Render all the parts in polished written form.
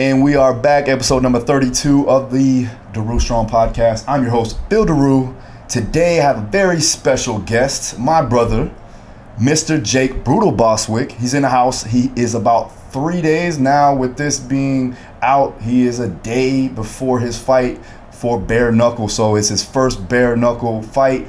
And we are back, episode number 32 of the Daru Strong Podcast. I'm your host, Phil Daru. Today I have a very special guest, my brother, Mr. Jake Brutal Bostwick. He's in the house. He is about 3 days now with this being out. He is a day before his fight for bare knuckle. So it's his first bare knuckle fight.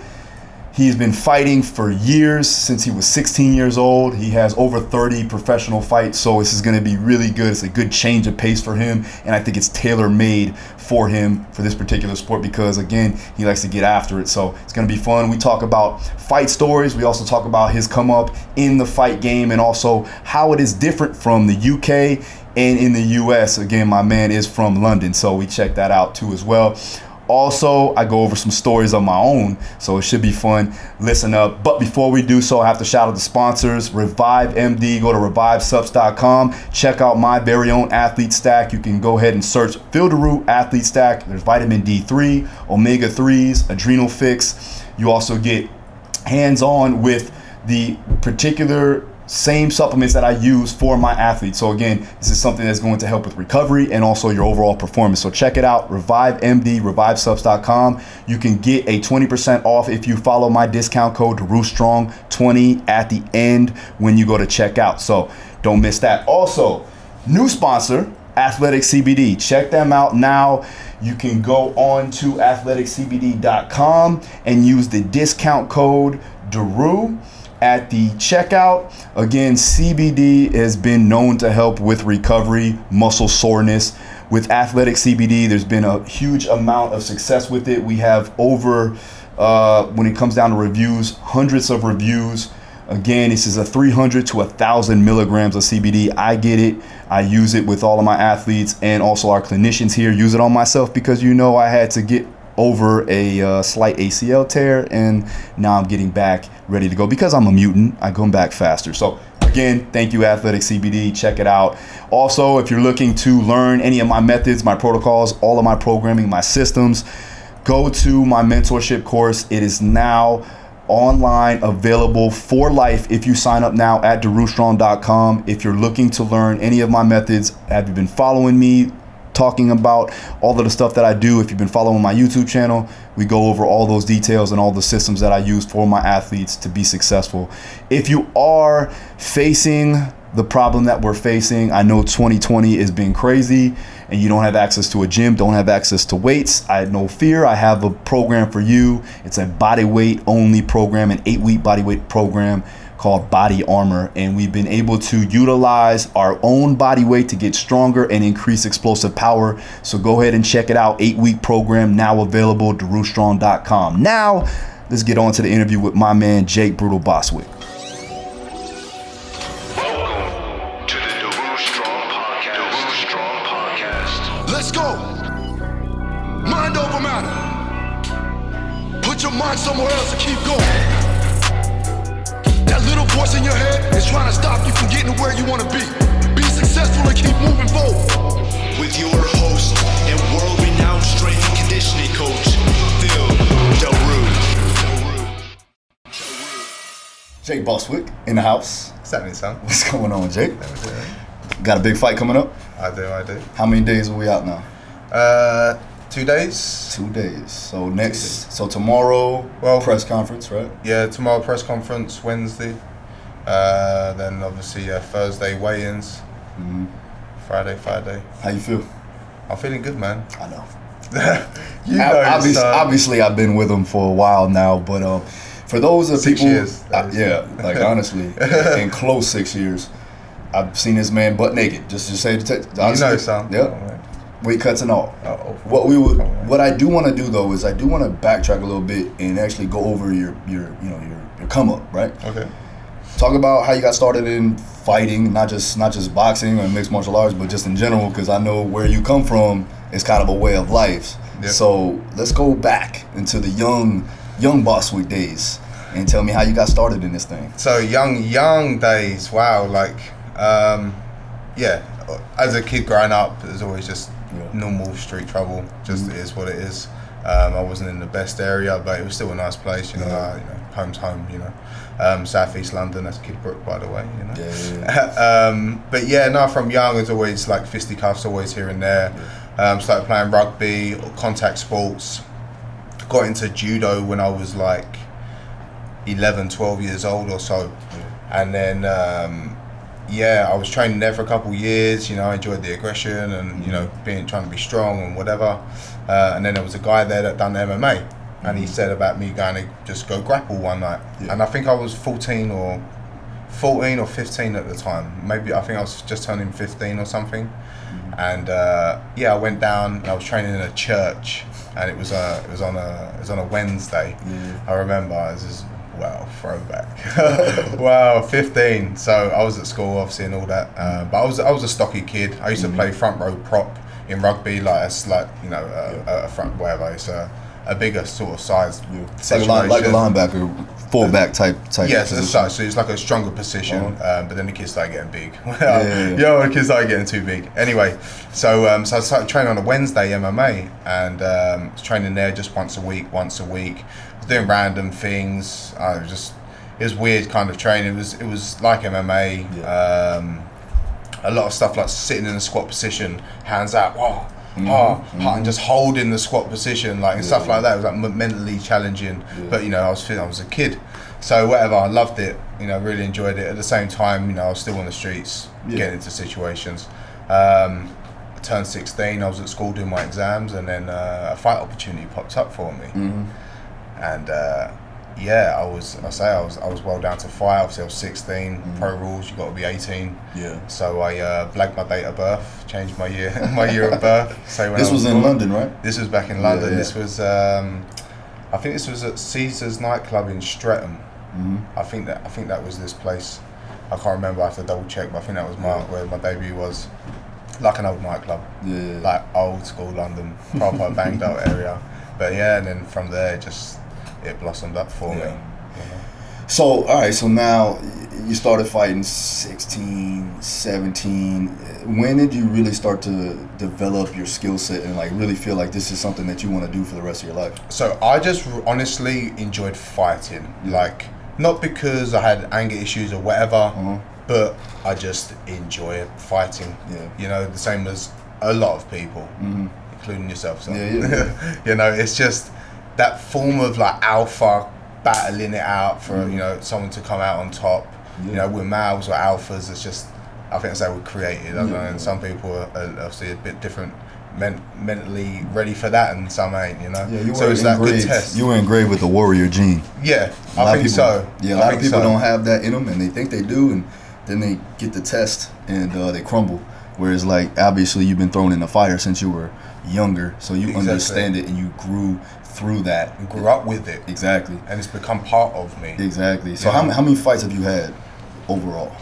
He's been fighting for years, since he was 16 years old. He has over 30 professional fights, so this is going to be really good. It's a good change of pace for him, and I think it's tailor-made for him for this particular sport because, again, he likes to get after it. So it's going to be fun. We talk about fight stories. We also talk about his come-up in the fight game and also how it is different from the UK and in the US. Again, my man is from London, so we check that out too as well. Also, I go over some stories of my own, so it should be fun. Listen up. But before we do so, I have to shout out the sponsors. Revive MD. Go to revivesubs.com. Check out my very own athlete stack. You can go ahead and search Phil Daru Athlete Stack. There's vitamin D3, omega-3s, adrenal fix. You also get hands-on with the particular same supplements that I use for my athletes. So again, this is something that's going to help with recovery and also your overall performance. So check it out, Revive MD, revivesubs.com. You can get a 20% off if you follow my discount code DaruStrong20 at the end when you go to checkout. So don't miss that. Also, new sponsor, Athletic CBD. Check them out now. You can go on to athleticcbd.com and use the discount code Daru at the checkout. Again, CBD has been known to help with recovery, muscle soreness. With Athletic CBD, there's been a huge amount of success with it. We have over, when it comes down to reviews, hundreds of reviews. Again, this is a 300 to 1,000 milligrams of CBD. I get it. I use it with all of my athletes, and also our clinicians here use it on myself because, you know, I had to get over a slight ACL tear, and now I'm getting back ready to go because I'm a mutant. I come back faster. So again, thank you, Athletic CBD. Check it out. Also, if you're looking to learn any of my methods, my protocols, all of my programming, my systems, go to my mentorship course. It is now online, available for life if you sign up now at darustrong.com. If you're looking to learn any of my methods, have you been following me talking about all of the stuff that I do? If you've been following my YouTube channel, we go over all those details and all the systems that I use for my athletes to be successful. If you are facing the problem that we're facing, I know 2020 has been crazy and you don't have access to a gym, don't have access to weights, I had no fear. I have a program for you. It's a bodyweight only program, an 8-week bodyweight program called Body Armor, and we've been able to utilize our own body weight to get stronger and increase explosive power. So go ahead and check it out. 8-week program now available, darustrong.com. Now let's get on to the interview with my man Jake Brutal Bostwick. Welcome to the Daru Strong Podcast. Daru Strong Podcast. Let's go. Mind over matter. Put your mind somewhere else and keep going. That little voice in your head is trying to stop you from getting to where you want to be. Be successful and keep moving forward. With your host and world-renowned strength and conditioning coach, Phil Daru. Jake Bostwick in the house. What's happening, son? What's going on, Jake? Got a big fight coming up? I do. How many days are we out now? 2 days. 2 days. So so tomorrow, press conference, right? Yeah, tomorrow press conference, Wednesday. Then obviously Thursday weigh-ins. Mm-hmm. Friday. How you feel? I'm feeling good, man. I know. Obviously, I've been with him for a while now, but for those of 6 people, years. Like honestly, in close 6 years, I've seen this man butt naked. Just to say, honestly, son. Yep. Oh, weight cuts and all. What I do want to do though is I do want to backtrack a little bit and actually go over your come up, right? Okay. Talk about how you got started in fighting, not just boxing or mixed martial arts, but just in general, because I know where you come from is kind of a way of life. Yep. So let's go back into the young Bostwick days and tell me how you got started in this thing. So young days, wow, like as a kid growing up, it was always just normal street trouble. Just It is what it is. I wasn't in the best area, but it was still a nice place, home's home, you know. Southeast London, that's Kidbrooke, by the way, you know. But yeah, no, from young, it's always like fisticuffs, always here and there. Started playing rugby, contact sports. Got into judo when I was like 11, 12 years old or so. And then, I was training there for a couple of years. You know, I enjoyed the aggression and, you know, trying to be strong and whatever. And then there was a guy there that done MMA. And he said about me going to just go grapple one night. And I think I was 14 or 15 at the time. Maybe, I think I was just turning 15 or something. And I went down and I was training in a church. And it was on a Wednesday. I remember it was just, wow, throwback. Wow, 15. So I was at school obviously and all that. But I was a stocky kid. I used to play front row prop in rugby, like it's like, you know, a front whatever. It's a bigger sort of size. Like a linebacker, fullback type. Yes, as such. So it's like a stronger position. But then the kids started getting big. The kids started getting too big. Anyway, so I started training on a Wednesday MMA and was training there just once a week. Doing random things. It was weird kind of training. It was like MMA. A lot of stuff like sitting in the squat position, hands out, and just holding the squat position, like and stuff like that. It was like mentally challenging. But you know, I was a kid, so whatever. I loved it. You know, really enjoyed it. At the same time, you know, I was still on the streets, getting into situations. I turned 16. I was at school doing my exams, and then a fight opportunity popped up for me. And I was well down to fight. Obviously, I was 16. Pro rules, you got to be 18. So I blagged my date of birth, changed my year of birth. So this was in London, right? This was back in London. This was, I think this was at Caesar's nightclub in Streatham. I think that was this place. I can't remember. I have to double check, but I think that was where my debut was. Like an old nightclub, like old school London, proper banged out area. But and then from there, it blossomed up for me. You know? So, all right, so now you started fighting 16, 17. When did you really start to develop your skill set and like really feel like this is something that you want to do for the rest of your life? So I just honestly enjoyed fighting. Like, not because I had anger issues or whatever, but I just enjoy fighting. You know, the same as a lot of people, including yourself. So. You know, it's just that form of like alpha, battling it out for you know someone to come out on top. You know, we're males or alphas. It's just, I think that's how we're created. I don't know, and some people are obviously a bit different, mentally ready for that, and some ain't. You know, so it's that good test. You were engraved with the warrior gene. I think so. Yeah, a lot of people don't have that in them, and they think they do, and then they get the test and they crumble. Whereas, like, obviously, you've been thrown in the fire since you were younger, so you understand it and you grew through that. You grew up with it. Exactly. And it's become part of me. Exactly. So how many fights have you had overall?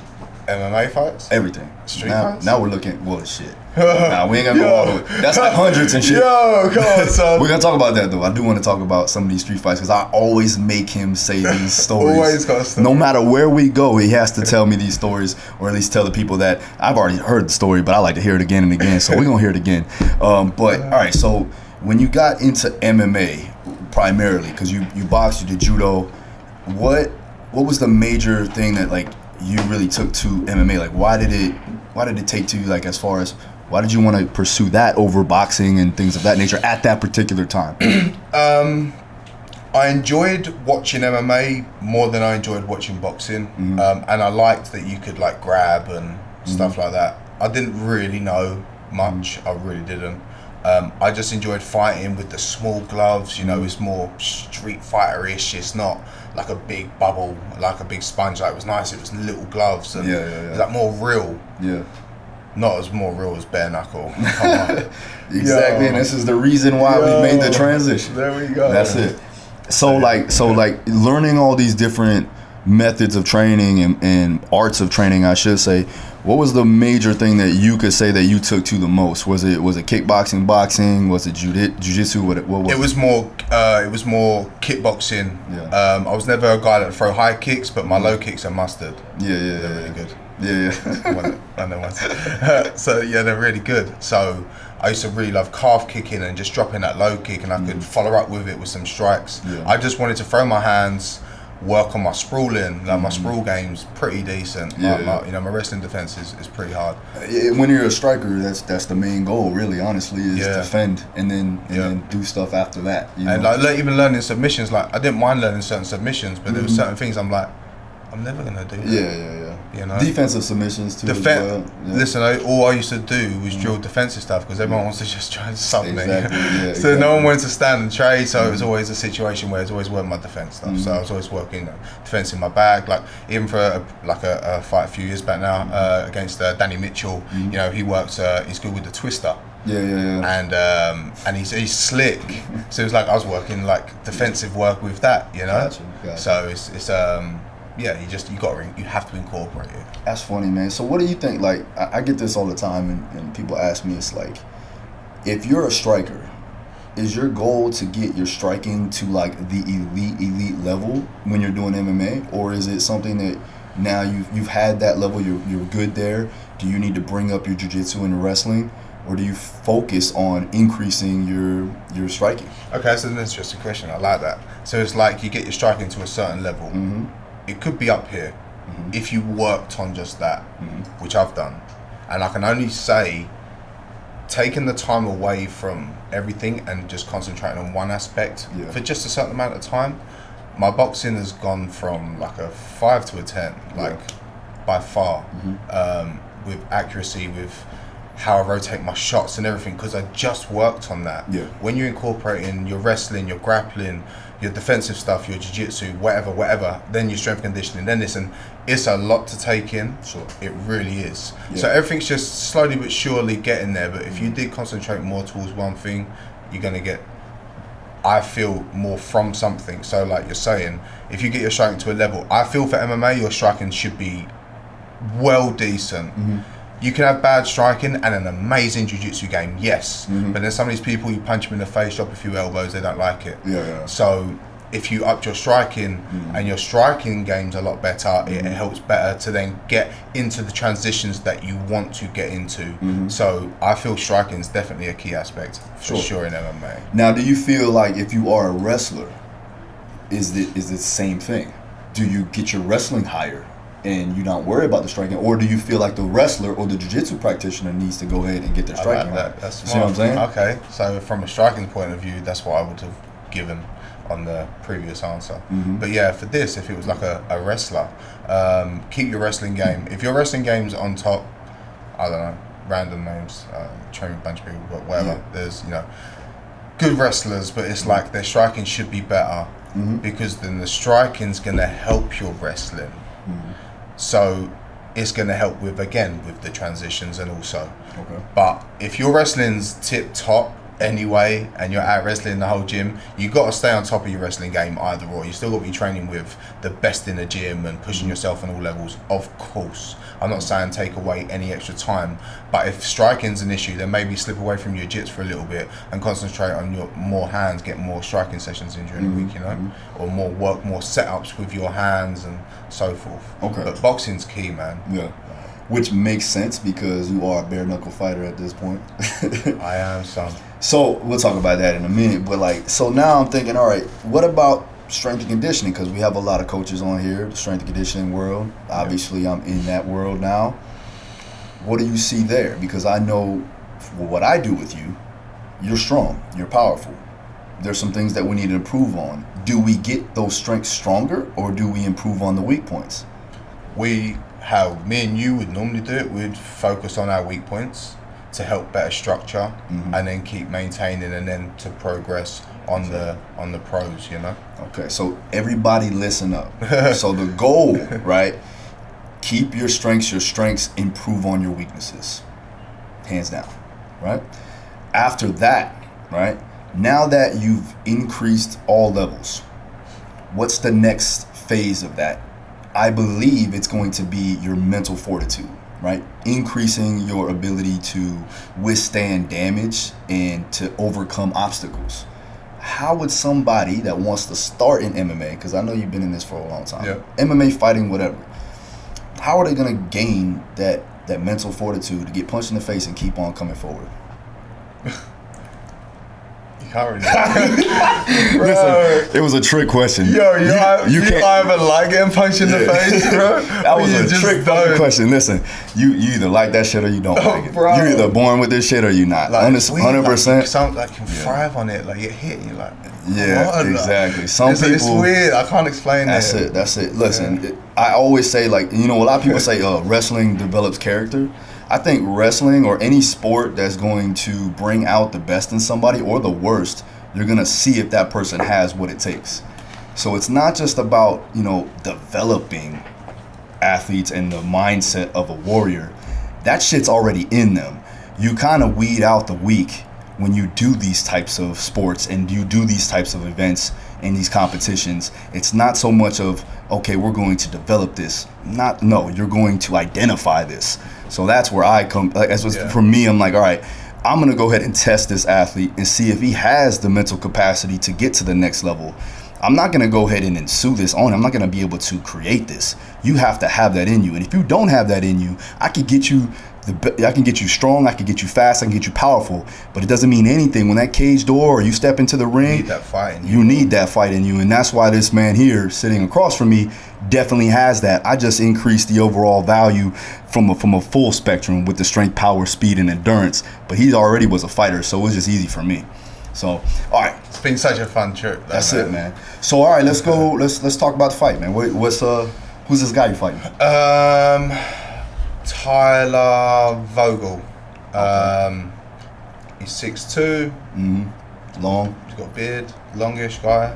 MMA fights? Everything. Street fights? Now we're looking, well, shit. Nah, we ain't gonna go all the way. That's like hundreds and shit. Yo, come on, son. We're gonna talk about that, though. I do want to talk about some of these street fights because I always make him say these stories. Always got stuff. No matter where we go, he has to tell me these stories, or at least tell the people that I've already heard the story, but I like to hear it again and again. So we're gonna hear it again. But all right, so when you got into MMA primarily, because you boxed, you did judo, what was the major thing that like you really took to MMA? Like, why did it take to you, like, as far as why did you want to pursue that over boxing and things of that nature at that particular time? I enjoyed watching MMA more than I enjoyed watching boxing, and I liked that you could like grab and stuff like that. I didn't really know much. I really didn't. I just enjoyed fighting with the small gloves. You know, it's more street fighter-ish. It's not like a big bubble, like a big sponge. Like, it was nice. It was little gloves and it was like more real. Not as more real as bare knuckle. Come on. Exactly, and this is the reason why we made the transition. There we go. That's it. So like learning all these different methods of training and arts of training, I should say. What was the major thing that you could say that you took to the most? Was it kickboxing, boxing? Was it jiu-jitsu? What was it? It was more kickboxing. I was never a guy that would throw high kicks, but my low kicks are mustard. They're really good. So they're really good. So I used to really love calf kicking and just dropping that low kick, and I could follow up with it with some strikes. I just wanted to throw my hands work on my sprawling. Like my sprawl game's pretty decent. My wrestling defense is pretty hard. When you're a striker, that's the main goal, really, honestly, is defend and then do stuff after that. And like even learning submissions, like I didn't mind learning certain submissions, but there were certain things I'm like, I'm never gonna do that. Yeah. You know, defensive submissions too. Listen, all I used to do was drill defensive stuff because everyone wants to just try and sub me. Exactly. No one wanted to stand and trade, so it was always a situation where I was always working my defense stuff. So I was always working defense in my bag. Like even for a fight a few years back now against Danny Mitchell, you know, he works. He's good with the twister. And he's slick. So it was like I was working like defensive work with that, you know. Gotcha. So it's you have to incorporate it. That's funny, man. So what do you think? Like I get this all the time, and people ask me, it's like, if you're a striker, is your goal to get your striking to like the elite level when you're doing MMA, or is it something that now you've had that level, you're good there? Do you need to bring up your jiu-jitsu and wrestling? Or do you focus on increasing your striking? Okay, that's an interesting question. I like that. So it's like you get your striking to a certain level. It could be up here if you worked on just that, which I've done. And I can only say, taking the time away from everything and just concentrating on one aspect for just a certain amount of time, my boxing has gone from like a 5 to a 10, by far, with accuracy, with how I rotate my shots and everything, because I just worked on that. When you're incorporating your wrestling, your grappling, your defensive stuff, your jiu-jitsu, whatever, then your strength conditioning, then this, and it's a lot to take in. It really is. So everything's just slowly but surely getting there, but if you did concentrate more towards one thing, you're going to get, I feel, more from something. So like you're saying, if you get your striking to a level, I feel for MMA, your striking should be well decent. You can have bad striking and an amazing jiu-jitsu game, yes. But then some of these people, you punch them in the face, drop a few elbows, they don't like it. So if you up your striking and your striking game's a lot better, it helps better to then get into the transitions that you want to get into. So I feel striking is definitely a key aspect for sure in MMA. Now, do you feel like if you are a wrestler, is it the same thing? Do you get your wrestling higher and you don't worry about the striking, or do you feel like the wrestler or the jiu-jitsu practitioner needs to go ahead and get their striking? I like that. That's smart. See what I'm saying? Okay, so from a striking point of view, that's what I would have given on the previous answer. But yeah, for this, if it was like a wrestler, keep your wrestling game. If your wrestling game's on top, I don't know, random names, train with a bunch of people, but whatever. There's, you know, good wrestlers, but it's like their striking should be better, because then the striking's gonna help your wrestling. So it's going to help with the transitions and also. But if your wrestling's tip top anyway and you're out wrestling the whole gym, you got to stay on top of your wrestling game either or. You still got to be training with the best in the gym and pushing yourself on all levels, of course. I'm not saying take away any extra time, but if striking's an issue, then maybe slip away from your jits for a little bit and concentrate on your more hands, get more striking sessions in during the week, you know, or more setups with your hands and so forth. But boxing's key, man. Which makes sense because you are a bare knuckle fighter at this point. I am, son. So we'll talk about that in a minute, but like, so now I'm thinking, all right, what about strength and conditioning? Because we have a lot of coaches on here, the strength and conditioning world. Obviously, I'm in that world now. What do you see there? Because I know what I do with you, you're strong, you're powerful. There's some things that we need to improve on. Do we get those strengths stronger, or do we improve on the weak points? How me and you would normally do it, we'd focus on our weak points to help better structure, and then keep maintaining, and then to progress on the pros, you know. Okay, so everybody listen up. So the goal, right? Keep your strengths, improve on your weaknesses. Hands down, right? After that, right? Now that you've increased all levels, what's the next phase of that? I believe it's going to be your mental fortitude, right? Increasing your ability to withstand damage and to overcome obstacles. How would somebody that wants to start in MMA, because I know you've been in this for a long time, MMA fighting, whatever, how are they going to gain that mental fortitude to get punched in the face and keep on coming forward? You can't really. Listen, it was a trick question. Yo, you can't either like getting punched in the face, bro. That was a trick fucking question. Listen, you either like that shit or you don't like it. Bro. You're either born with this shit or you're not. Like, 100%. Like, you can thrive on it. Like, you hit and you're like, yeah, what? exactly. Some people. It's weird. I can't explain That's it. That's it. Listen, I always say, like, you know, a lot of people say wrestling develops character. I think wrestling or any sport that's going to bring out the best in somebody or the worst, you're going to see if that person has what it takes. So it's not just about, you know, developing athletes and the mindset of a warrior. That shit's already in them. You kind of weed out the weak when you do these types of sports and you do these types of events and these competitions. It's not so much of, okay, we're going to develop this. No, you're going to identify this. So that's where I come, for me, I'm like, all right, I'm going to go ahead and test this athlete and see if he has the mental capacity to get to the next level. I'm not going to go ahead and ensue this on him. I'm not going to be able to create this. You have to have that in you. And if you don't have that in you, I can get you strong, I can get you fast, I can get you powerful, but it doesn't mean anything when that cage door or you step into the ring. You need that fight in you. You need that fight in you, and that's why this man here sitting across from me definitely has that. I just increased the overall value from a full spectrum with the strength, power, speed, and endurance, but he already was a fighter, so it was just easy for me. So, all right. It's been such a fun trip. That's it, man. So, all right, let's go. Let's talk about the fight, man. Who's this guy you fighting? Tyler Vogel. He's 6'2". Long. He's got a beard. Longish guy.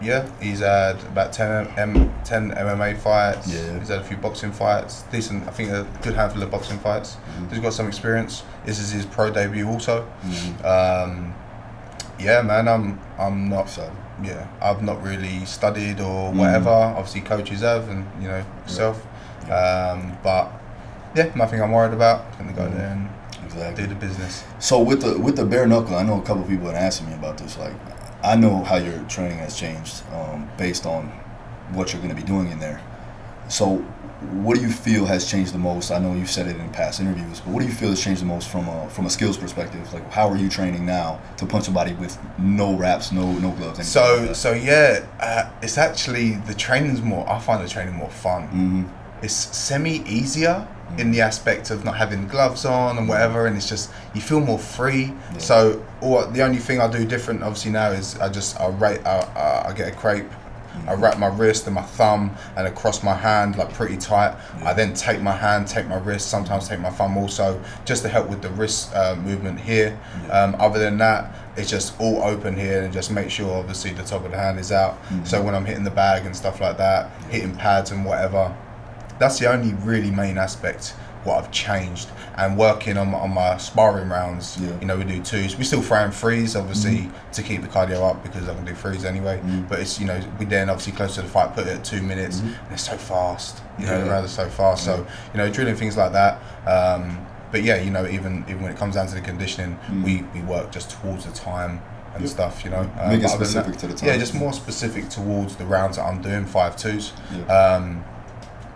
Yeah. He's had about 10 MMA fights. Yeah. He's had a few boxing fights. Decent, I think a good handful of boxing fights. He's got some experience. This is his pro debut also. Yeah, man, I'm not. Yeah, I've not really studied or whatever. Obviously, coaches have, and you know, yourself. But yeah, nothing I'm worried about. I'm gonna go there and do the business. So with the bare knuckle, I know a couple of people have asked me about this. Like, I know how your training has changed based on what you're going to be doing in there. So what do you feel has changed the most? I know you've said it in past interviews, but what do you feel has changed the most from a skills perspective? Like, how are you training now to punch somebody with no wraps, no gloves? So yeah, it's actually the training's more. I find the training more fun. It's semi-easier in the aspect of not having gloves on and whatever, and it's just, you feel more free. So the only thing I do different obviously now is I get a crepe, I wrap my wrist and my thumb and across my hand like pretty tight. I then take my hand, take my wrist, sometimes take my thumb also, just to help with the wrist movement here. Other than that, it's just all open here, and just make sure obviously the top of the hand is out. So when I'm hitting the bag and stuff like that, hitting pads and whatever, that's the only really main aspect what I've changed. And working on my sparring rounds, you know, we do twos. We still throw in threes, obviously, to keep the cardio up, because I can do threes anyway. But it's, you know, we then obviously close to the fight put it at 2 minutes, and it's so fast. You know, the rounds are so fast. So, you know, drilling things like that. But yeah, you know, even when it comes down to the conditioning, we work just towards the time and stuff, you know. Make it specific to the time. Yeah, just more specific towards the rounds that I'm doing, 5-2s.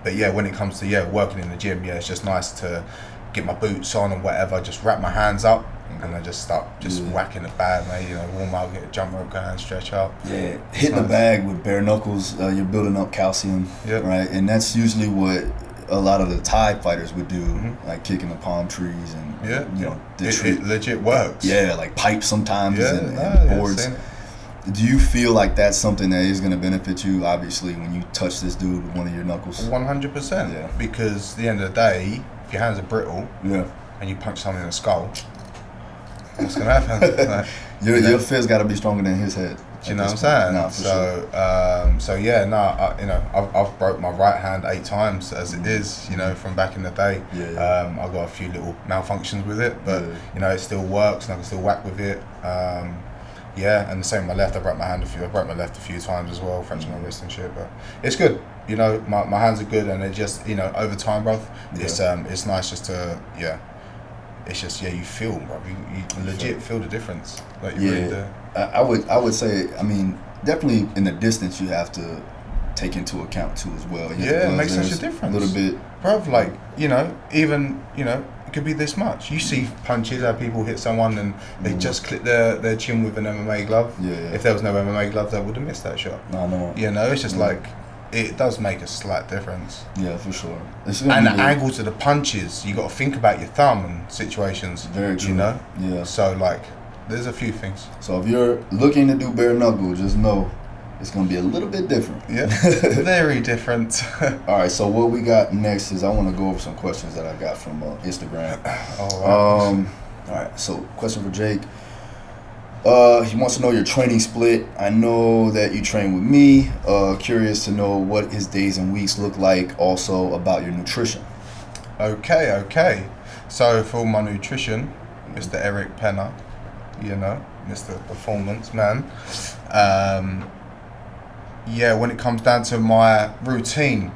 But yeah, when it comes to working in the gym, it's just nice to get my boots on and whatever, just wrap my hands up and I just start whacking the bag, mate. You know, warm up, get a jump rope going, stretch up. Yeah, hitting the bag with bare knuckles, you're building up calcium, right? And that's usually what a lot of the Thai fighters would do, like kicking the palm trees and you know, it legit works. Yeah, like pipes sometimes and boards. Do you feel like that's something that is going to benefit you, obviously, when you touch this dude with one of your knuckles? 100%. Yeah. Because at the end of the day, if your hands are brittle and you punch someone in the skull, what's going to happen? Like, your fist got to be stronger than his head. Do you know what I'm saying? No, for sure. I've broke my right hand 8 times as it is, you know, from back in the day. I've got a few little malfunctions with it, but you know, it still works and I can still whack with it. And the same with my left. I broke my left a few times as well, fractured my wrist and shit. But it's good, you know. My hands are good, and it just, you know, over time, bruv. It's nice just to It's just you feel, bruv. You legit feel the difference. Like you really do. I would say, I mean, definitely in the distance you have to take into account too as well. Yeah, it makes such a difference. A little bit. Bruv, like, you know, even, you know, it could be this much. You see punches, how people hit someone and they just clip their chin with an MMA glove. Yeah. If there was no MMA glove, they would have missed that shot. I know. You know, it's just like, it does make a slight difference. Yeah, for sure. And the angles of the punches, you got to think about your thumb and situations. Very true. You know? Yeah. So, like, there's a few things. So if you're looking to do bare knuckle, just know it's going to be a little bit different. Yeah, very different. All right, so what we got next is I want to go over some questions that I got from Instagram. All right, so question for Jake. He wants to know your training split. I know that you train with me. Curious to know what his days and weeks look like. Also about your nutrition. Okay. So for my nutrition, Mr. Eric Penner, you know, Mr. Performance Man. Yeah, when it comes down to my routine,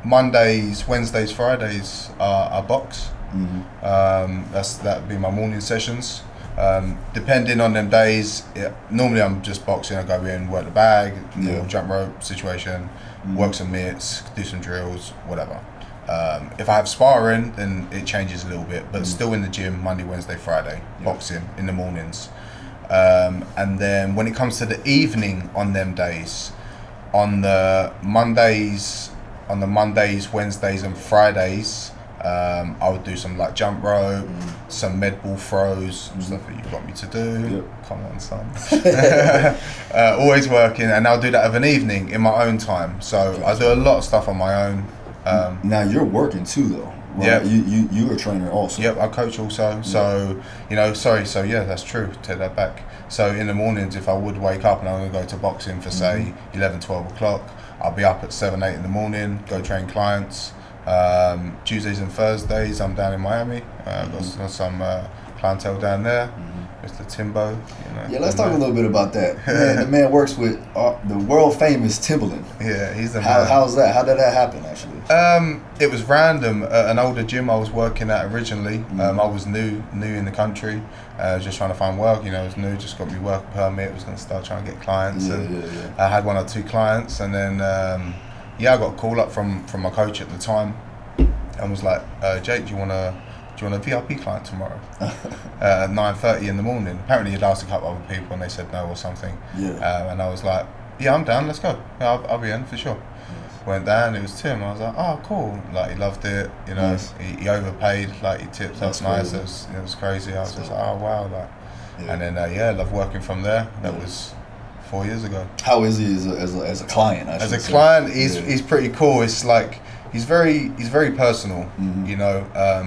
Mondays, Wednesdays, Fridays are box. That'd be my morning sessions. Depending on them days, normally I'm just boxing. I go in, work the bag, little jump rope situation, work some mitts, do some drills, whatever. If I have sparring, then it changes a little bit, but still in the gym Monday, Wednesday, Friday, boxing in the mornings. And then when it comes to the evening on them days, on the Mondays, Wednesdays and Fridays, I would do some like jump rope, some med ball throws, stuff that you got me to do. Come on, son. Always working, and I'll do that of an evening in my own time. So I do a lot of stuff on my own. Now you're working too, though. Right? Yeah, you a trainer also. Yep, I coach also. So you know, so yeah, that's true. Take that back. So in the mornings, if I would wake up and I'm gonna go to boxing for say 11, 12 o'clock, I'll be up at 7, 8 in the morning. Go train clients. Tuesdays and Thursdays, I'm down in Miami. Got some clientele down there. Mr. Timbo. You know, yeah, let's talk a little bit about that. Man, the man works with the world famous Timberland. Yeah, he's the man. How's that? How did that happen, actually? It was random. An older gym I was working at originally. I was new in the country. Just trying to find work. You know, I was new. Just got me work permit. Was going to start trying to get clients. I had 1 or 2 clients, and then I got a call up from my coach at the time, and was like, Jake, do you want a VIP client tomorrow at 9:30 in the morning? Apparently he'd asked a couple other people and they said no or something. And I was like, yeah, I'm down, let's go. Yeah, I'll be in for sure. Went down, it was Tim. I was like, oh, cool. Like, he loved it, you know. Nice. He overpaid, like, he tipped. That was nice. It was crazy. I was just like, oh, wow. Like, and then, I loved working from there. That was 4 years ago. How is he as a client? As a client, he's pretty cool. It's like, he's very personal, you know.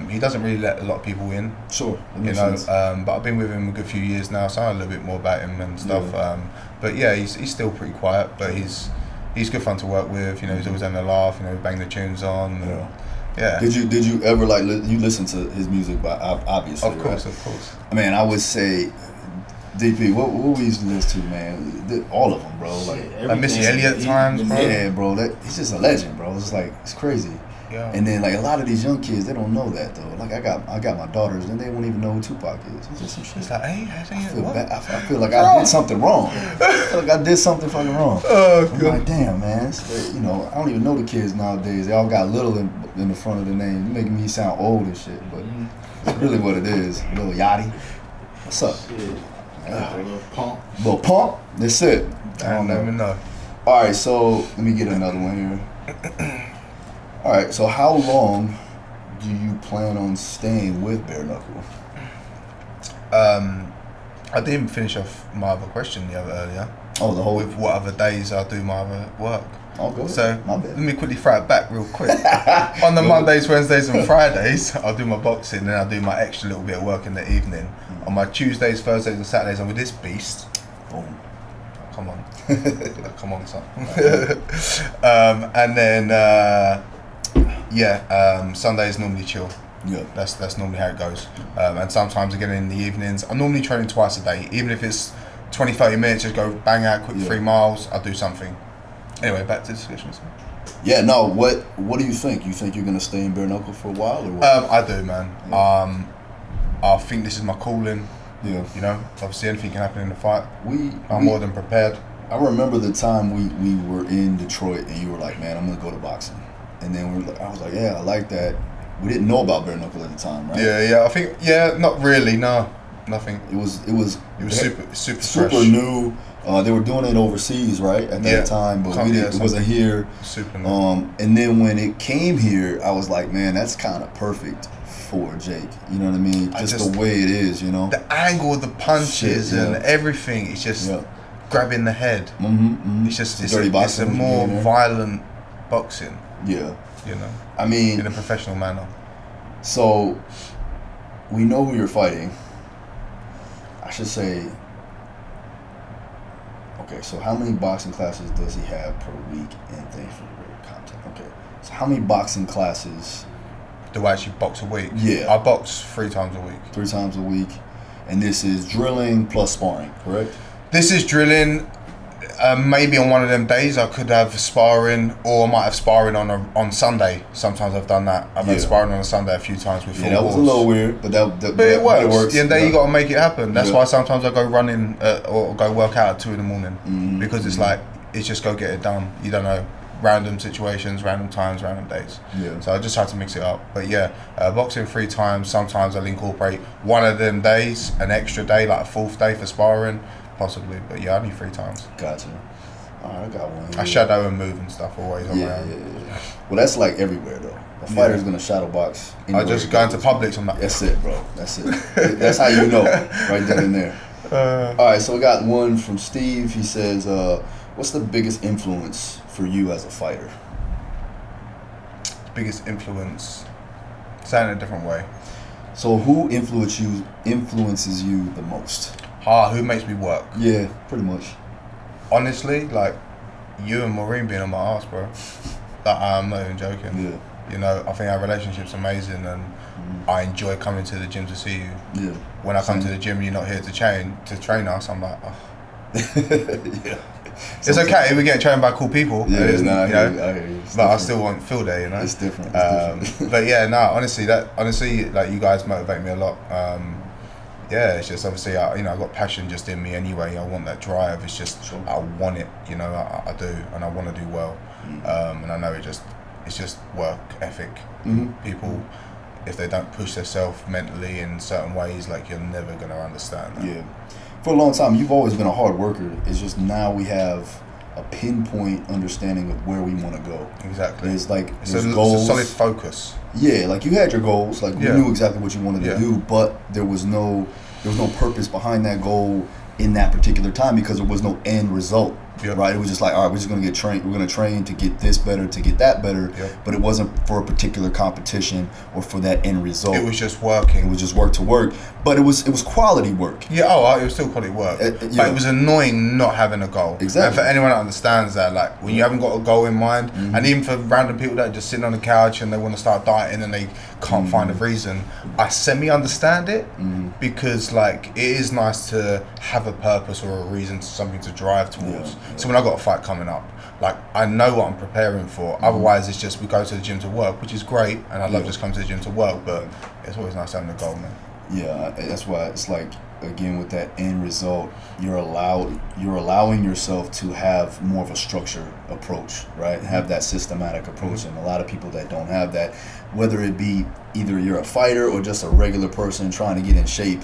He doesn't really let a lot of people in. Sure. You know, but I've been with him a good few years now, so I know a little bit more about him and stuff. But yeah, he's still pretty quiet, but he's good fun to work with. You know, he's always having a laugh. You know, bang the tunes on. Yeah. Did you ever like you listen to his music? But obviously, of course. I mean, I would say. DP, what we used to listen to, man? All of them, bro. Like Missy Elliott times, bro. Yeah, bro. He's just a legend, bro. It's like it's crazy. Yeah. And then like a lot of these young kids, they don't know that though. Like I got my daughters, and they won't even know who Tupac is. It's just some shit. It's like, hey, I feel bad. I feel like I did something wrong. I feel like I did something fucking wrong. Oh, I'm like, damn, man. It's, you know, I don't even know the kids nowadays. They all got little in the front of the name. You're making me sound old and shit, but it's really what it is. Little Yachty. What's up? Little pump. That's it. I don't even know. All right, so let me get another one here. All right, so how long do you plan on staying with bare knuckle? I didn't finish off my other question earlier. Oh, the whole with what other days I do my other work. Oh, go ahead. So my bad. Let me quickly throw it back real quick. On the Mondays, Wednesdays, and Fridays, I'll do my boxing, and I'll do my extra little bit of work in the evening. On my Tuesdays, Thursdays, and Saturdays, I'm with this beast. Boom. Come on. Come on, son. And then, Sundays normally chill. Yeah. That's normally how it goes. And sometimes again in the evenings, I'm normally training twice a day. Even if it's 20, 30 minutes, just go bang out quick 3 miles, I'll do something. Anyway, back to the discussion. Yeah, no, what do you think? You think you're going to stay in bare knuckle for a while or what? I do, man. Yeah. I think this is my calling. Yeah. You know, obviously anything can happen in the fight. I'm more than prepared. I remember the time we were in Detroit and you were like, man, I'm gonna go to boxing, and then I was like, yeah, I like that. We didn't know about bare knuckle at the time, right? Yeah. I think not really. No, nothing. It was super super new. They were doing it overseas, right, at that time, but it wasn't here. Super new. And then when it came here, I was like, man, that's kind of perfect for Jake. You know what I mean? Just the way it is, you know. The angle of the punches and everything. It's just grabbing the head. It's just it's a more violent boxing. Yeah. You know. I mean, in a professional manner. So we know who you're fighting. I should say. Okay, so how many boxing classes does he have per week? And thanks for the content. Okay, so how many boxing classes? Do I actually box a week? Yeah. I box 3 times a week. 3 times a week. And this is drilling plus sparring, correct? This is drilling. Maybe on one of them days I could have sparring, or I might have sparring on Sunday. Sometimes I've done that. I've had sparring on a Sunday a few times with that was a little weird, but it works. Yeah, you got to make it happen. That's why sometimes I go running or go work out at 2 a.m. because it's like, it's just go get it done. You don't know, random situations, random times, random days. Yeah. So I just had to mix it up. But boxing 3 times. Sometimes I'll incorporate one of them days, an extra day, like a 4th day for sparring. Possibly, but I need 3 times. Gotcha. All right, I got one. I shadow and move and stuff always around. Yeah. Well, that's like everywhere though. A fighter's gonna shadow box. I just go into Publix on that. That's it, bro. That's it. That's how you know, right then and there. All right, so we got one from Steve. He says, "What's the biggest influence for you as a fighter?" Biggest influence. Say it in a different way. So, who influences you the most? Who makes me work? Yeah, pretty much. Honestly, like you and Maureen being on my ass, bro. Like, I'm not even joking. Yeah. You know, I think our relationship's amazing, and I enjoy coming to the gym to see you. Yeah. When I come to the gym, you're not here to train us. I'm like, oh. Yeah. It's okay if we get trained by cool people. Yeah, I hear you. But I still want Phil there, you know. It's different. But honestly, like you guys motivate me a lot. It's just obviously I got passion just in me anyway. I want that drive. It's just I want it, you know. I do, and I want to do well. And I know it's just work ethic. People, if they don't push themselves mentally in certain ways, like, you're never gonna understand that. Yeah. For a long time, you've always been a hard worker. It's just now we have a pinpoint understanding of where we want to go. Exactly. There's goals. It's a solid focus. Yeah, like you had your goals. Like, we knew exactly what you wanted to do, but there was no purpose behind that goal in that particular time because there was no end result. Yep. Right? It was just like, all right, we're just going to get trained. We're going to train to get this better, to get that better. Yep. But it wasn't for a particular competition or for that end result. It was just working. It was just work to work. But it was quality work. Yeah, it was still quality work. But it was annoying not having a goal. Exactly. And for anyone that understands that, like, when you haven't got a goal in mind, and even for random people that are just sitting on the couch and they want to start dieting and they can't find a reason, I semi-understand it because, like, it is nice to have a purpose or a reason, something to drive towards. So when I got a fight coming up, like, I know what I'm preparing for. Otherwise, it's just we go to the gym to work, which is great, and I love just coming to the gym to work. But it's always nice having a goal, man. Yeah, that's why it's like, again, with that end result, you're allowing yourself to have more of a structured approach, right? Have that systematic approach, and a lot of people that don't have that, whether it be either you're a fighter or just a regular person trying to get in shape,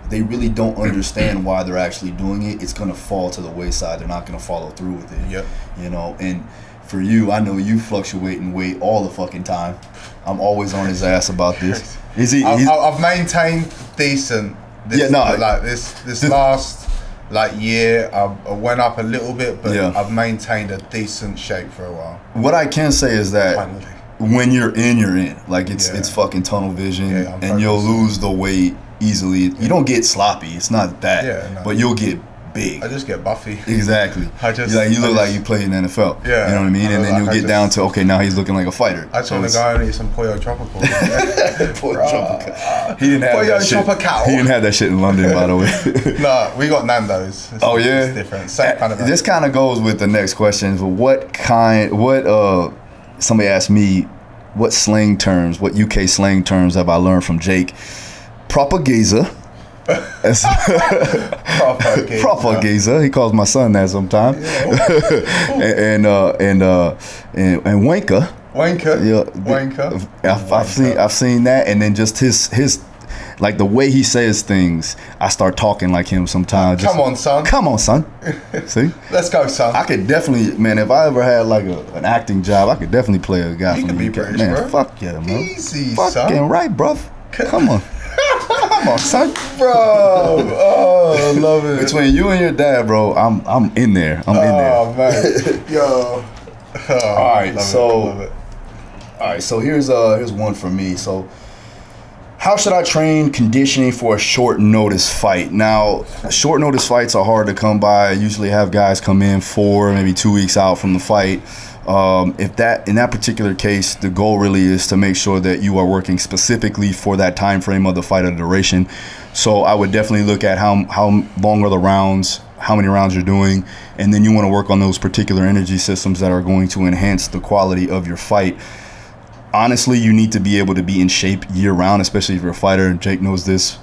they really don't understand why they're actually doing it. It's going to fall to the wayside. They're not going to follow through with it. You know, and for you, I know you fluctuate in weight all the fucking time. I'm always on his ass about this. I've maintained decent. This last year, I went up a little bit, but I've maintained a decent shape for a while. What I can say is that when you're in. Like, it's fucking tunnel vision, and you'll lose the weight easily. You don't get sloppy. It's not that, but you'll get big. I just get buffy. Exactly. You look like you play in the NFL. Yeah. You know what I mean? And then you'll get down to, okay, now he's looking like a fighter. I just want to go and eat some Pollo Tropical. Pollo Tropical. He didn't have Pollo that shit. Tropical. He didn't have that shit in London, by the way. No, we got Nando's. It's different. Same kind of. This kind of goes with the next question. Somebody asked me, what UK slang terms have I learned from Jake? Propaganda. Proper geezer. He calls my son that sometimes. Yeah. and Wanker. I've seen that, and then just his like the way he says things, I start talking like him sometimes. Come on, son. See? Let's go, son. I could definitely, man, if I ever had like an acting job, I could definitely play a guy from the UK. British, man, bro. fuck yeah, man. Easy, Fucking son. right, bro. Come on. Come on, son. Bro. Oh, I love it. Between you and your dad, bro, I'm in there. I'm in there. Oh, man. Yo. Oh, All right, so here's one for me. So, how should I train conditioning for a short notice fight? Now, short notice fights are hard to come by. I usually have guys come in 4, maybe 2 weeks out from the fight. In that particular case, the goal really is to make sure that you are working specifically for that time frame of the fight or the duration. So I would definitely look at how long are the rounds, how many rounds you're doing, and then you want to work on those particular energy systems that are going to enhance the quality of your fight. Honestly, you need to be able to be in shape year-round, especially if you're a fighter, and Jake knows this.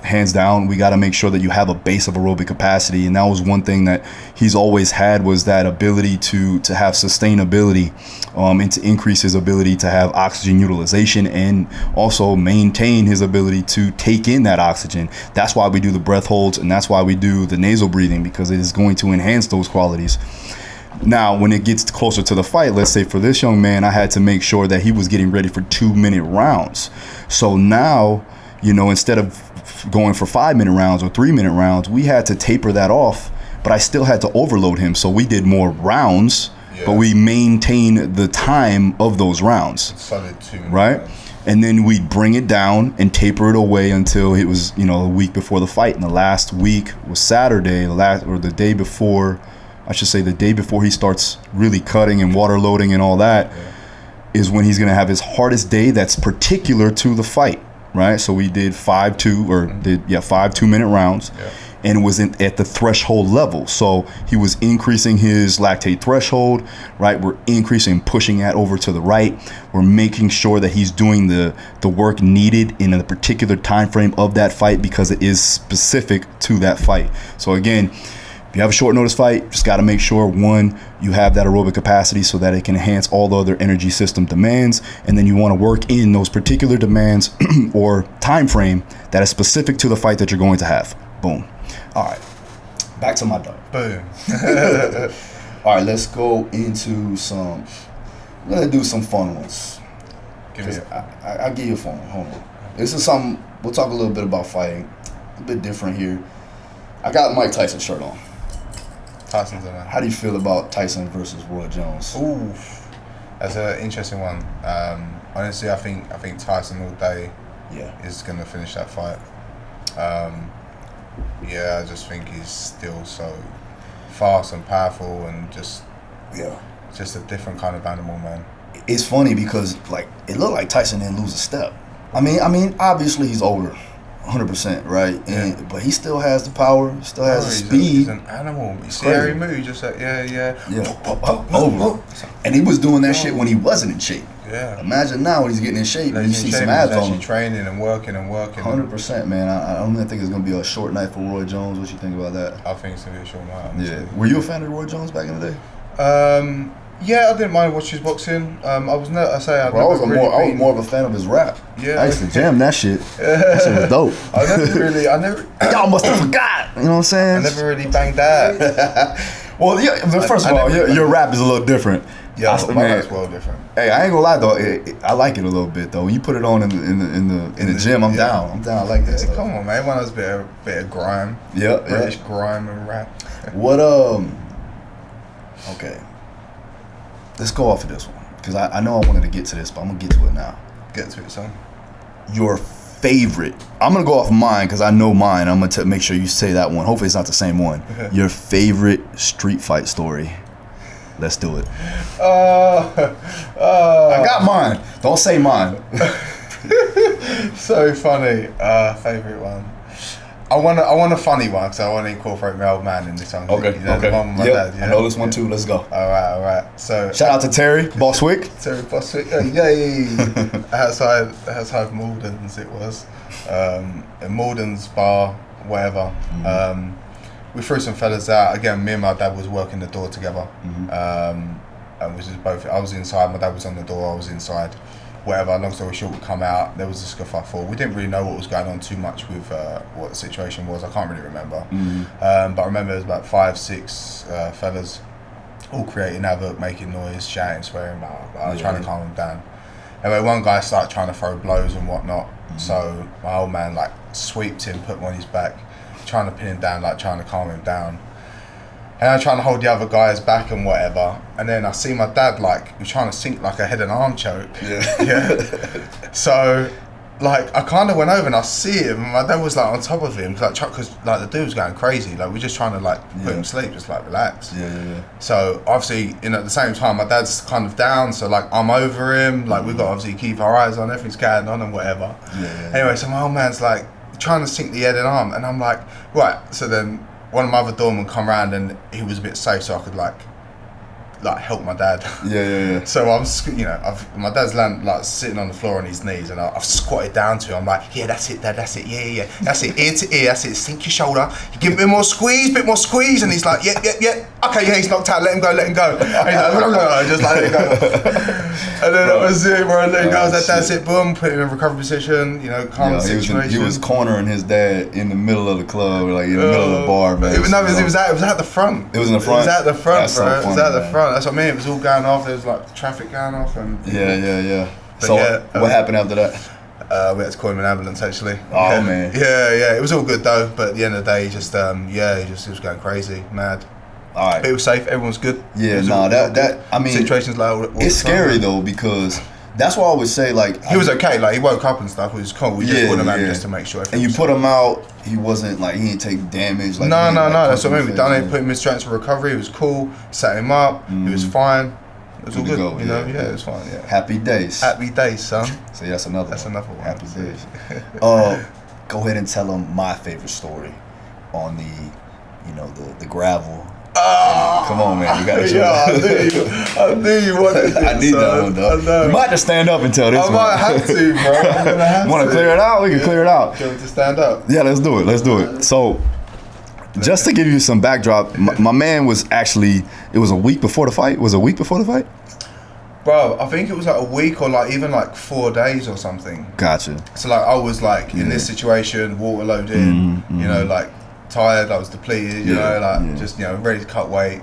Hands down, we got to make sure that you have a base of aerobic capacity, and that was one thing that he's always had, was that ability to have sustainability, and to increase his ability to have oxygen utilization, and also maintain his ability to take in that oxygen. That's why we do the breath holds, and that's why we do the nasal breathing, because it is going to enhance those qualities. Now, when it gets closer to the fight, let's say for this young man, I had to make sure that he was getting ready for 2-minute rounds. So now, instead of going for 5-minute rounds or 3-minute rounds, we had to taper that off, but I still had to overload him. So we did more rounds, but we maintained the time of those rounds. Solid 2 minutes. Right? And then we'd bring it down and taper it away until it was, a week before the fight. And the last week was Saturday, the day before, I should say the day before he starts really cutting and water loading and all that, is when he's going to have his hardest day that's particular to the fight, right? So we did 5 2-minute rounds, and it was at the threshold level. So he was increasing his lactate threshold, right? We're pushing that over to the right. We're making sure that he's doing the work needed in a particular time frame of that fight, because it is specific to that fight. So again, if you have a short notice fight, just got to make sure, one, you have that aerobic capacity so that it can enhance all the other energy system demands, and then you want to work in those particular demands or time frame that is specific to the fight that you're going to have. Boom. All right, back to my dog. Boom. All right, let's go into I'm going to do some fun ones. I'll give you a fun one. Hold on. This is something, we'll talk a little bit about fighting, a bit different here. I got Mike Tyson's shirt on. Tyson's in there. How do you feel about Tyson versus Roy Jones? Ooh, that's an interesting one. Honestly, I think Tyson all day is going to finish that fight. I just think he's still so fast and powerful, and just a different kind of animal, man. It's funny because it looked like Tyson didn't lose a step. I mean, obviously he's older. 100%, right? But he still has the power, still has the speed. He's an animal. You see how he moves, just like, over. And he was doing that shit when he wasn't in shape. Yeah. Imagine now when he's getting in shape and you see some abs on him. Training and working. 100%, man. I don't think it's going to be a short night for Roy Jones. What you think about that? I think it's going to be a short night, honestly. Yeah. Were you a fan of Roy Jones back in the day? Yeah, I didn't mind watching his boxing. I was more of a fan of his rap. Yeah, I used to jam that shit. That shit was dope. I never. Y'all must have forgot. You know what I'm saying? I never really banged that. Well, first of all, your rap is a little different. Yeah, my rap's well different. Hey, I ain't gonna lie though. I like it a little bit though. When you put it on in the gym, I'm down. I'm down. I like that stuff. Come on, man. Everyone has a bit of grime. Yeah, British grime and rap. What Okay. Let's go off of this one, because I know I wanted to get to this, but I'm going to get to it now. Get to it, son. Your favorite. I'm going to go off mine, because I know mine. I'm going to make sure you say that one. Hopefully it's not the same one. Your favorite street fight story. Let's do it. I got mine. Don't say mine. So funny. Favorite one. I want a funny one because I want to incorporate my old man in this one. Okay. You know, the one with my dad, I know this one too. Let's go. All right. So shout out to Terry Bostwick. Terry Bostwick. Yay! outside Malden's it was. In Malden's bar, whatever. We threw some fellas out. Again, me and my dad was working the door together. And which is both. I was inside. My dad was on the door. I was inside. Whatever, long story short, we come out, there was a scuffle. We didn't really know what was going on too much with what the situation was. I can't really remember. But I remember there was about 5-6 fellas all creating havoc, making noise, shouting, swearing, blah, blah, blah, trying to calm them down. Anyway, one guy started trying to throw blows and whatnot. So my old man like sweeped him, put him on his back, trying to pin him down, like trying to calm him down. And I'm trying to hold the other guy's back and whatever. And then I see my dad, like, he was trying to sink like a head and arm choke. Yeah. So, like, I kind of went over and I see him. And my dad was, like, on top of him. Because, like, the dude was going crazy. Like, we're just trying to, like, put him to sleep. Just, like, relax. Yeah. So, obviously, at the same time, my dad's kind of down. So, like, I'm over him. Like, we've got to obviously keep our eyes on everything's going on and whatever. Anyway, so my old man's, like, trying to sink the head and arm. And I'm like, right. So then one of my other doormen come round and he was a bit safe, so I could like help my dad. Yeah. So I'm, my dad's like sitting on the floor on his knees, and I've squatted down to him. I'm like, yeah, that's it, Dad, that's it, yeah, that's it, ear to ear, that's it, sink your shoulder, give him a bit more squeeze, and he's like, yeah, okay, yeah, he's knocked out, let him go. And he's like, just let it go. And then that was it, bro. And then I was like, that's it, boom, put him in recovery position, calm the situation. He was cornering his dad in the middle of the club, like in the middle of the bar, man. It was at the front. It was in the front? It was at the front, that's bro. So funny, it was at the man. front. That's what I mean. It was all going off. There was like traffic going off, and yeah. So what happened after that? We had to call him an ambulance actually. Oh man. Yeah. It was all good though. But at the end of the day, he was going crazy, mad. All right. But it was safe. Everyone was good. Yeah. I mean, situations like all it's scary though, because that's why I would say, like, he was okay. Like, he woke up and stuff. It was cool. We just put him out just to make sure. And you put him out. He wasn't like, he didn't take damage. Like, no. That's what I mean. We done it. Put him in straight to recovery. It was cool. Sat him up. He was fine. It was all good. It was fine. Yeah. Happy days. Happy days, son. So that's another one. Happy days. Go ahead and tell them my favorite story on the gravel. Come on, man. You gotta show I knew you wanted it. I need that one, though. You might just stand up and tell this one. I might have to, bro. I'm gonna have to. Want to clear it out? We can clear it out. Do you want to stand up? Yeah, let's do it. So, just to give you some backdrop, my man was actually, it was a week before the fight? Was it a week before the fight? Bro, I think it was like a week or like even like 4 days or something. Gotcha. So like I was like in this situation, water loading, like tired, I was depleted, just ready to cut weight.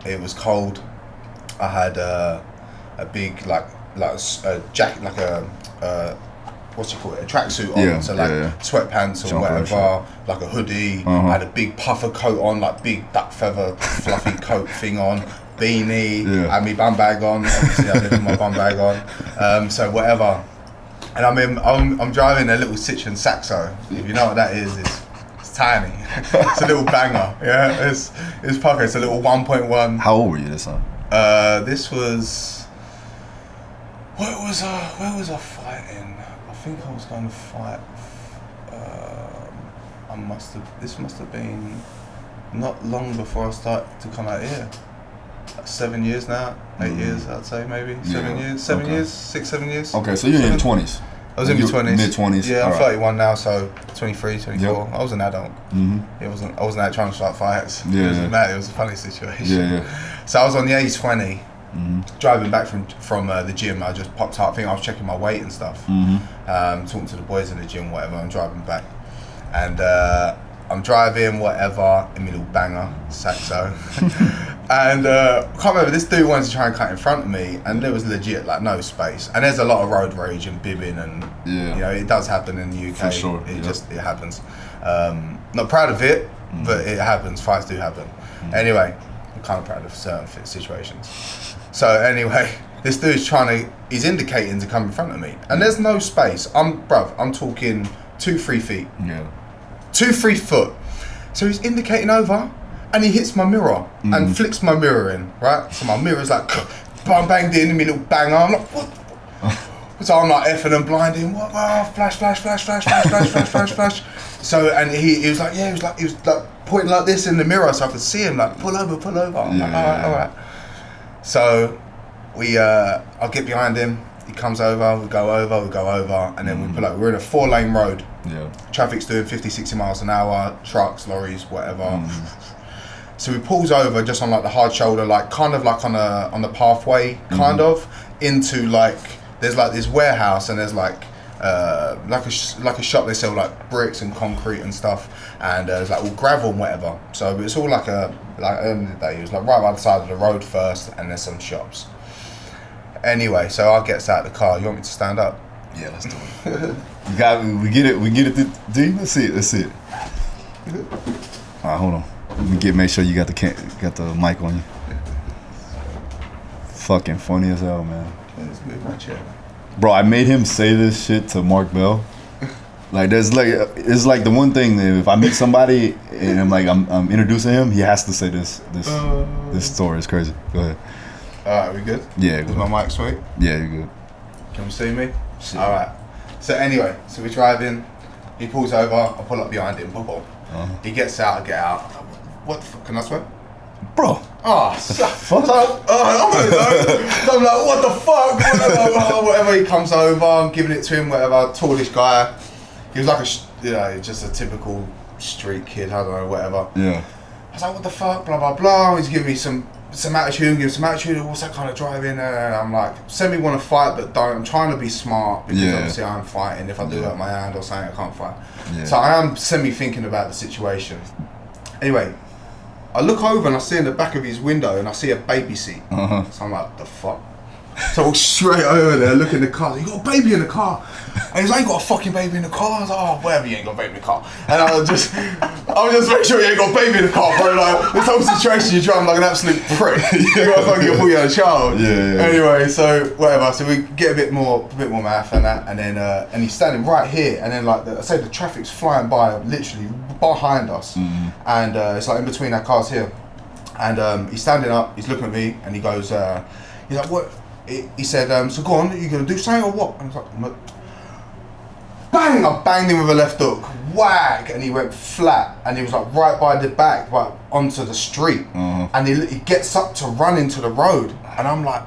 It was cold. I had a big like a jacket, like a what's it called, a tracksuit on, so like sweatpants or whatever, like a hoodie. I had a big puffer coat on, like big duck feather fluffy coat thing on, beanie, had my bum bag on. Obviously I live with my bum bag on. So whatever. And I'm driving a little Citroen Saxo. If you know what that is, it's tiny. It's a little banger. Yeah, it's pucker. It's a little 1.1. How old were you this time? This was, where was I fighting? I think I was going to fight. This must have been not long before I started to come out here. 7 years now, 8 years, I'd say maybe 7 years, 7 years, 6, 7 years. Okay, so you're in your 20s. I was in my 20s. Mid-20s. Yeah, I'm 31 now, so 23, 24. Yep. I was an adult. I wasn't out trying to start fights. Yeah, it was a funny situation. Yeah. So I was on the A20, driving back from the gym. I just popped up. I think I was checking my weight and stuff. Talking to the boys in the gym, whatever. I'm driving back, and I'm driving whatever in my little banger Saxo. And I can't remember, this dude wanted to try and cut in front of me, and there was legit like no space. And there's a lot of road rage and bibbing, and it does happen in the UK. For sure. It happens. Not proud of it, but it happens. Fights do happen. Anyway, I'm kind of proud of certain situations. So anyway, this dude's he's indicating to come in front of me, and there's no space. I'm talking 2-3 feet. 2-3 foot. So he's indicating over, and he hits my mirror and flicks my mirror in, right? So my mirror's like banged in, me little banger. I'm like, what? So I'm like effing and blinding. What? Oh, flash. So, and he was like, he was like pointing like this in the mirror so I could see him, like, pull over. I'm like, all right. So I'll get behind him. He comes over, we go over, and then we pull up. We're in a 4-lane road. Yeah. Traffic's doing 50, 60 miles an hour, trucks, lorries, whatever. So he pulls over just on like the hard shoulder, like kind of like on the pathway, kind of, into like, there's like this warehouse and there's like a shop. They sell like bricks and concrete and stuff, and there's like all gravel and whatever. So it's all like at the end of the day, it was like right by the side of the road first, and there's some shops. Anyway, so I gets out of the car. You want me to stand up? Yeah, let's do it. We get it. D, let's see it. All right, hold on. Let me make sure you got the mic on you. Fucking funny as hell, man. Let's move my chair. Bro, I made him say this shit to Mark Bell. Like, it's like the one thing that if I meet somebody and I'm introducing him, he has to say this story. It's crazy. Go ahead. All right, we good? Yeah, Is my mic sweet? Yeah, you're good. Can we see me? Shit. All right. So anyway, we're driving. He pulls over. I pull up behind him. Boom. He gets out. I get out. What the fuck? Can I swear? Bro. Oh, fuck. I'm like, what the fuck? Whatever. He comes over. I'm giving it to him. Whatever. Tallish guy. He was like just a typical street kid. I don't know. Whatever. Yeah. I was like, what the fuck? Blah blah blah. He's giving me some attitude. What's that kind of driving? And I'm like, send me want to fight, but don't. I'm trying to be smart because obviously I'm fighting. If I do it with my hand or something, I can't fight. Yeah. So I am semi-thinking about the situation. Anyway, I look over and I see in the back of his window and I see a baby seat. So I'm like, the fuck? So I walk straight over there, look in the car. You got a baby in the car? And he's like, you got a fucking baby in the car? I was like, oh, whatever, you ain't got a baby in the car. And I'll just make sure you ain't got a baby in the car, bro. Like, this whole situation, you're driving like an absolute prick. You got fucking before you had a child. Yeah. Anyway, so whatever. So we get a bit more math and that, and then and he's standing right here, and then like I say, the traffic's flying by, literally behind us, and it's like in between our cars here, and he's standing up, he's looking at me, and he goes, he's like, what? He said, so go on, are you going to do something or what? And I was like, bang! I banged him with a left hook, whack! And he went flat, and he was like right by the back, right onto the street. And he gets up to run into the road, and I'm like,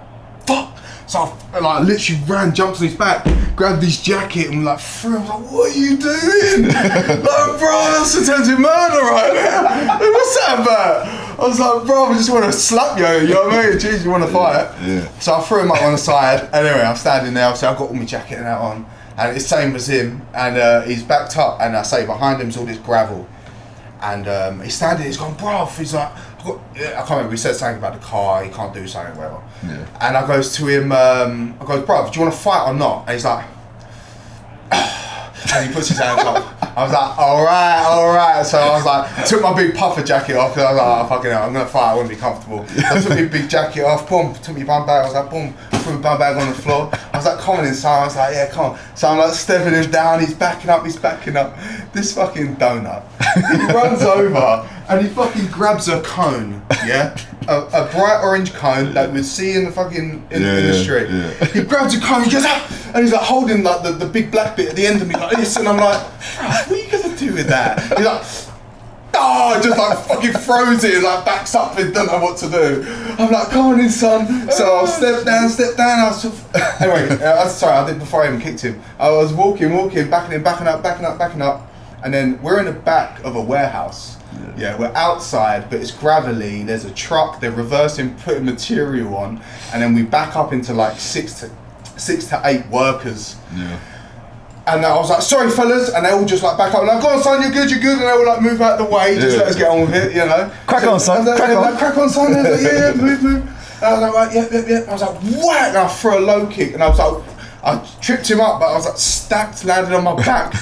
fuck! So I like literally ran, jumped on his back, grabbed his jacket, and like threw him. I was like, what are you doing? Like, bro, that's attempted murder right now. What's that about? I was like, bro, I just want to slap you, you know what I mean? Jeez, you want to fight? Yeah. So I threw him up on the side. Anyway, I'm standing there, so I've got all my jacket and that on, and it's the same as him, and he's backed up, and I say behind him's all this gravel, and he's standing, he's going, bro, he's like, I can't remember, he said something about the car, he can't do something, whatever. Yeah. And I goes to him, I goes, bro, do you want to fight or not? And he's like, and he puts his hands up. I was like, all right. So I was like, took my big puffer jacket off because I was like, oh, fucking hell, I'm going to fight, I want to be comfortable. So I took my big jacket off, boom, took my bum bag, I was like, boom, threw my bum bag on the floor. I was like, come on inside, I was like, yeah, come on. So I'm like stepping him down, he's backing up. This fucking donut, he runs over and he fucking grabs a cone, yeah? A bright orange cone that we'd see in the fucking, in the street. Yeah. He grabs a cone, he goes up, and he's like holding like the big black bit at the end of me like this, and I'm like, what are you gonna do with that? He's like, oh, just like fucking throws it and like backs up and don't know what to do. I'm like, come on in, son. So I'll step down. Anyway, I did before I even kicked him. I was walking, backing up, and then we're in the back of a warehouse. Yeah, we're outside, but it's gravelly. There's a truck. They're reversing, putting material on, and then we back up into like six to eight workers. Yeah. And I was like, sorry fellas, and they all just like back up, like, go on son, you're good, and they all like move out the way, just let us get on with it, you know. Crack on son, crack on son, I was like, yeah, move. And I was like, right, yeah. I was like, whack, and I threw a low kick, and I was like, I tripped him up, but I was like stacked, landed on my back,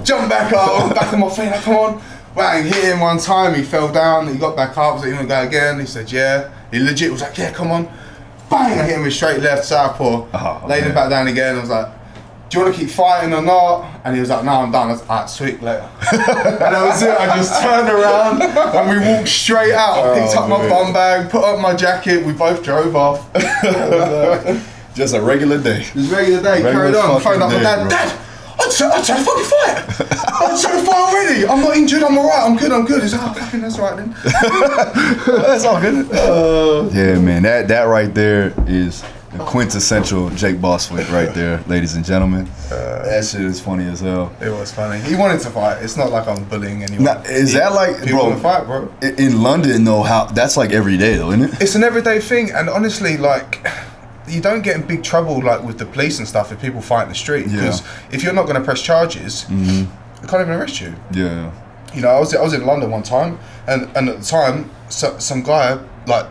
jumped back up, I was back on my feet, like, come on. Bang, hit him one time, he fell down, he got back up, I was like, you want to go again? He said, yeah. He legit was like, yeah, come on. Bang, I hit him with straight left, southpaw. Laid him back down again, I was like, do you want to keep fighting or not? And he was like, no, I'm done. I was like, alright, sweet, later. And that was it, I just turned around and we walked straight out. I picked up my bum bag, put up my jacket, we both drove off. Just a regular day. Just a regular day, carried on. Phoned up my dad, Dad, I'm trying to fucking fight. I'm trying to fight already. I'm not injured. I'm alright. I'm good. He's like, fucking, that's alright then. That's all good. Yeah, man. That right there is the quintessential Jake Bostwick right there, ladies and gentlemen. That shit is funny as hell. It was funny. He wanted to fight. It's not like I'm bullying anyone. Now, is that like, people bro? want to fight, bro. In London, though, that's like every day, though, isn't it? It's an everyday thing, and honestly, like, you don't get in big trouble like with the police and stuff if people fight in the street. Because if you're not going to press charges, they can't even arrest you. Yeah. You know, I was in London one time, and at the time, some guy like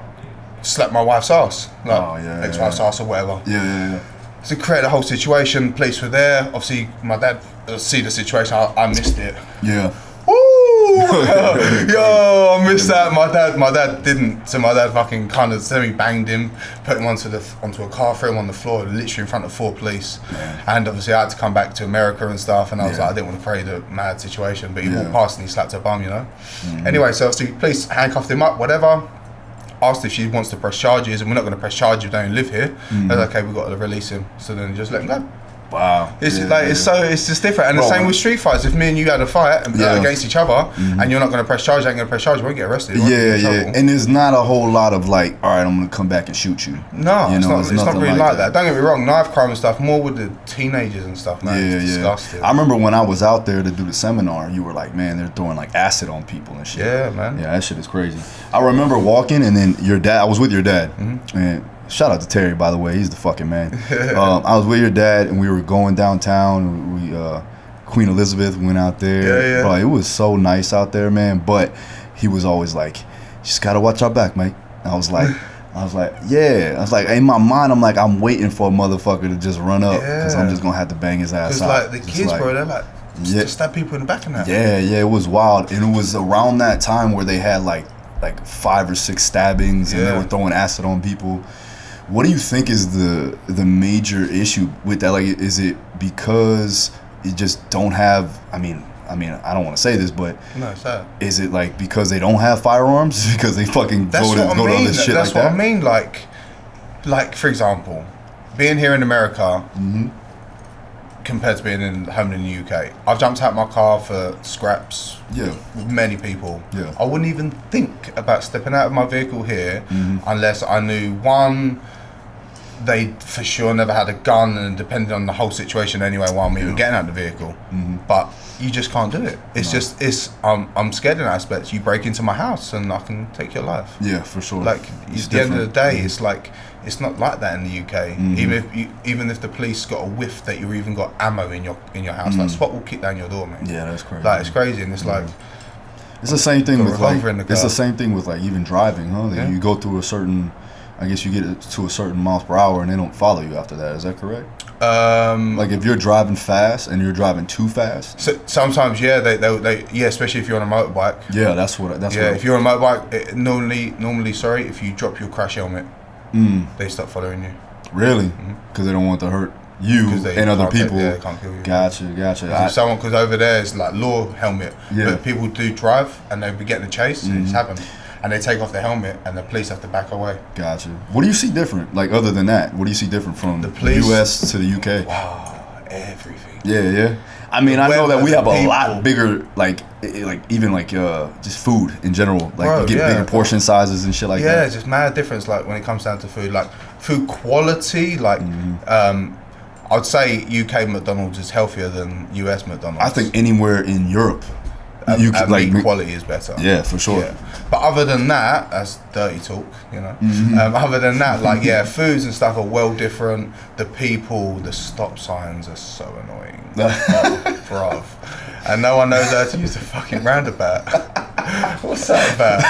slapped my wife's ass, like ex-wife's ass or whatever. Yeah. So it created a whole situation. Police were there. Obviously, my dad see the situation. I missed it. Yeah. Woo! Yo, I missed that. My dad didn't. So my dad fucking kind of semi-banged him, put him onto a car, threw him on the floor, literally in front of 4 police. Yeah. And obviously I had to come back to America and stuff, and I was like, I didn't want to create a mad situation, but he walked past and he slapped her bum, you know. Anyway, so obviously police handcuffed him up, whatever. Asked if she wants to press charges, and we're not going to press charges if they don't live here. I was like, okay, we've got to release him. So then just let him go. Wow. It's it's just different. And the same with street fights. If me and you had a fight against each other and you're not going to press charge, you won't get arrested. And there's not a whole lot of like, all right, I'm going to come back and shoot you. No, it's not really like that. Don't get me wrong, knife crime and stuff, more with the teenagers and stuff, man. It's disgusting. I remember when I was out there to do the seminar, you were like, man, they're throwing like acid on people and shit. Yeah, man. Yeah, that shit is crazy. I remember walking, and then I was with your dad, and shout out to Terry, by the way. He's the fucking man. I was with your dad, and we were going downtown. Queen Elizabeth went out there. Bro, it was so nice out there, man. But he was always like, "You just gotta watch our back, mate." I was like, yeah. I was like, in my mind, I'm like, I'm waiting for a motherfucker to just run up, because I'm just gonna have to bang his ass out. Because like the kids, bro, they're like, just stab people in the back and that. Yeah, it was wild, and it was around that time where they had like 5 or 6 stabbings, and they were throwing acid on people. What do you think is the major issue with that? Like, is it because you just don't have? I mean, I don't want to say this, but no, it's that. Is it like because they don't have firearms? Because they fucking go to all this shit like that? That's what I mean. Like for example, being here in America compared to being home in the UK, I've jumped out my car for scraps. Yeah. With many people. Yeah. I wouldn't even think about stepping out of my vehicle here unless I knew, one, they for sure never had a gun, and depending on the whole situation anyway while I'm even getting out of the vehicle. But you just can't do it. It's I'm scared in that aspect. You break into my house and I can take your life. Yeah, for sure. Like at the end of the day, it's like, it's not like that in the UK. Even if the police got a whiff that you even got ammo in your house, like SWAT will kick down your door, man. Yeah, that's crazy. Like it's crazy, and it's like it's the same thing with the same thing with like even driving, huh? Like you go through a certain, I guess you get to a certain miles per hour and they don't follow you after that. Is that correct? Like if you're driving fast and you're driving too fast. So sometimes, they especially if you're on a motorbike. Yeah, that's what. If you're on a motorbike, normally, sorry, if you drop your crash helmet, they stop following you. Really? Because they don't want to hurt you and other people. They can't kill you. Gotcha. Because over there it's like law helmet. Yeah. But people do drive and they'll be getting a chase. It's happened. And they take off the helmet and the police have to back away. Gotcha. What do you see different? Like other than that, what do you see different from the US to the UK? Wow, everything. Yeah. I mean, I know that we have a lot bigger, like even just food in general. Like you get bigger portion sizes and shit like that. Yeah, it's just mad difference. Like when it comes down to food, like food quality, like I'd say UK McDonald's is healthier than US McDonald's. I think anywhere in Europe, meat quality is better. Yeah, for sure. Yeah. But other than that, that's dirty talk, you know. Other than that, foods and stuff are well different. The people, the stop signs are so annoying. Bruv. And no one knows how to use the fucking roundabout. What's that about?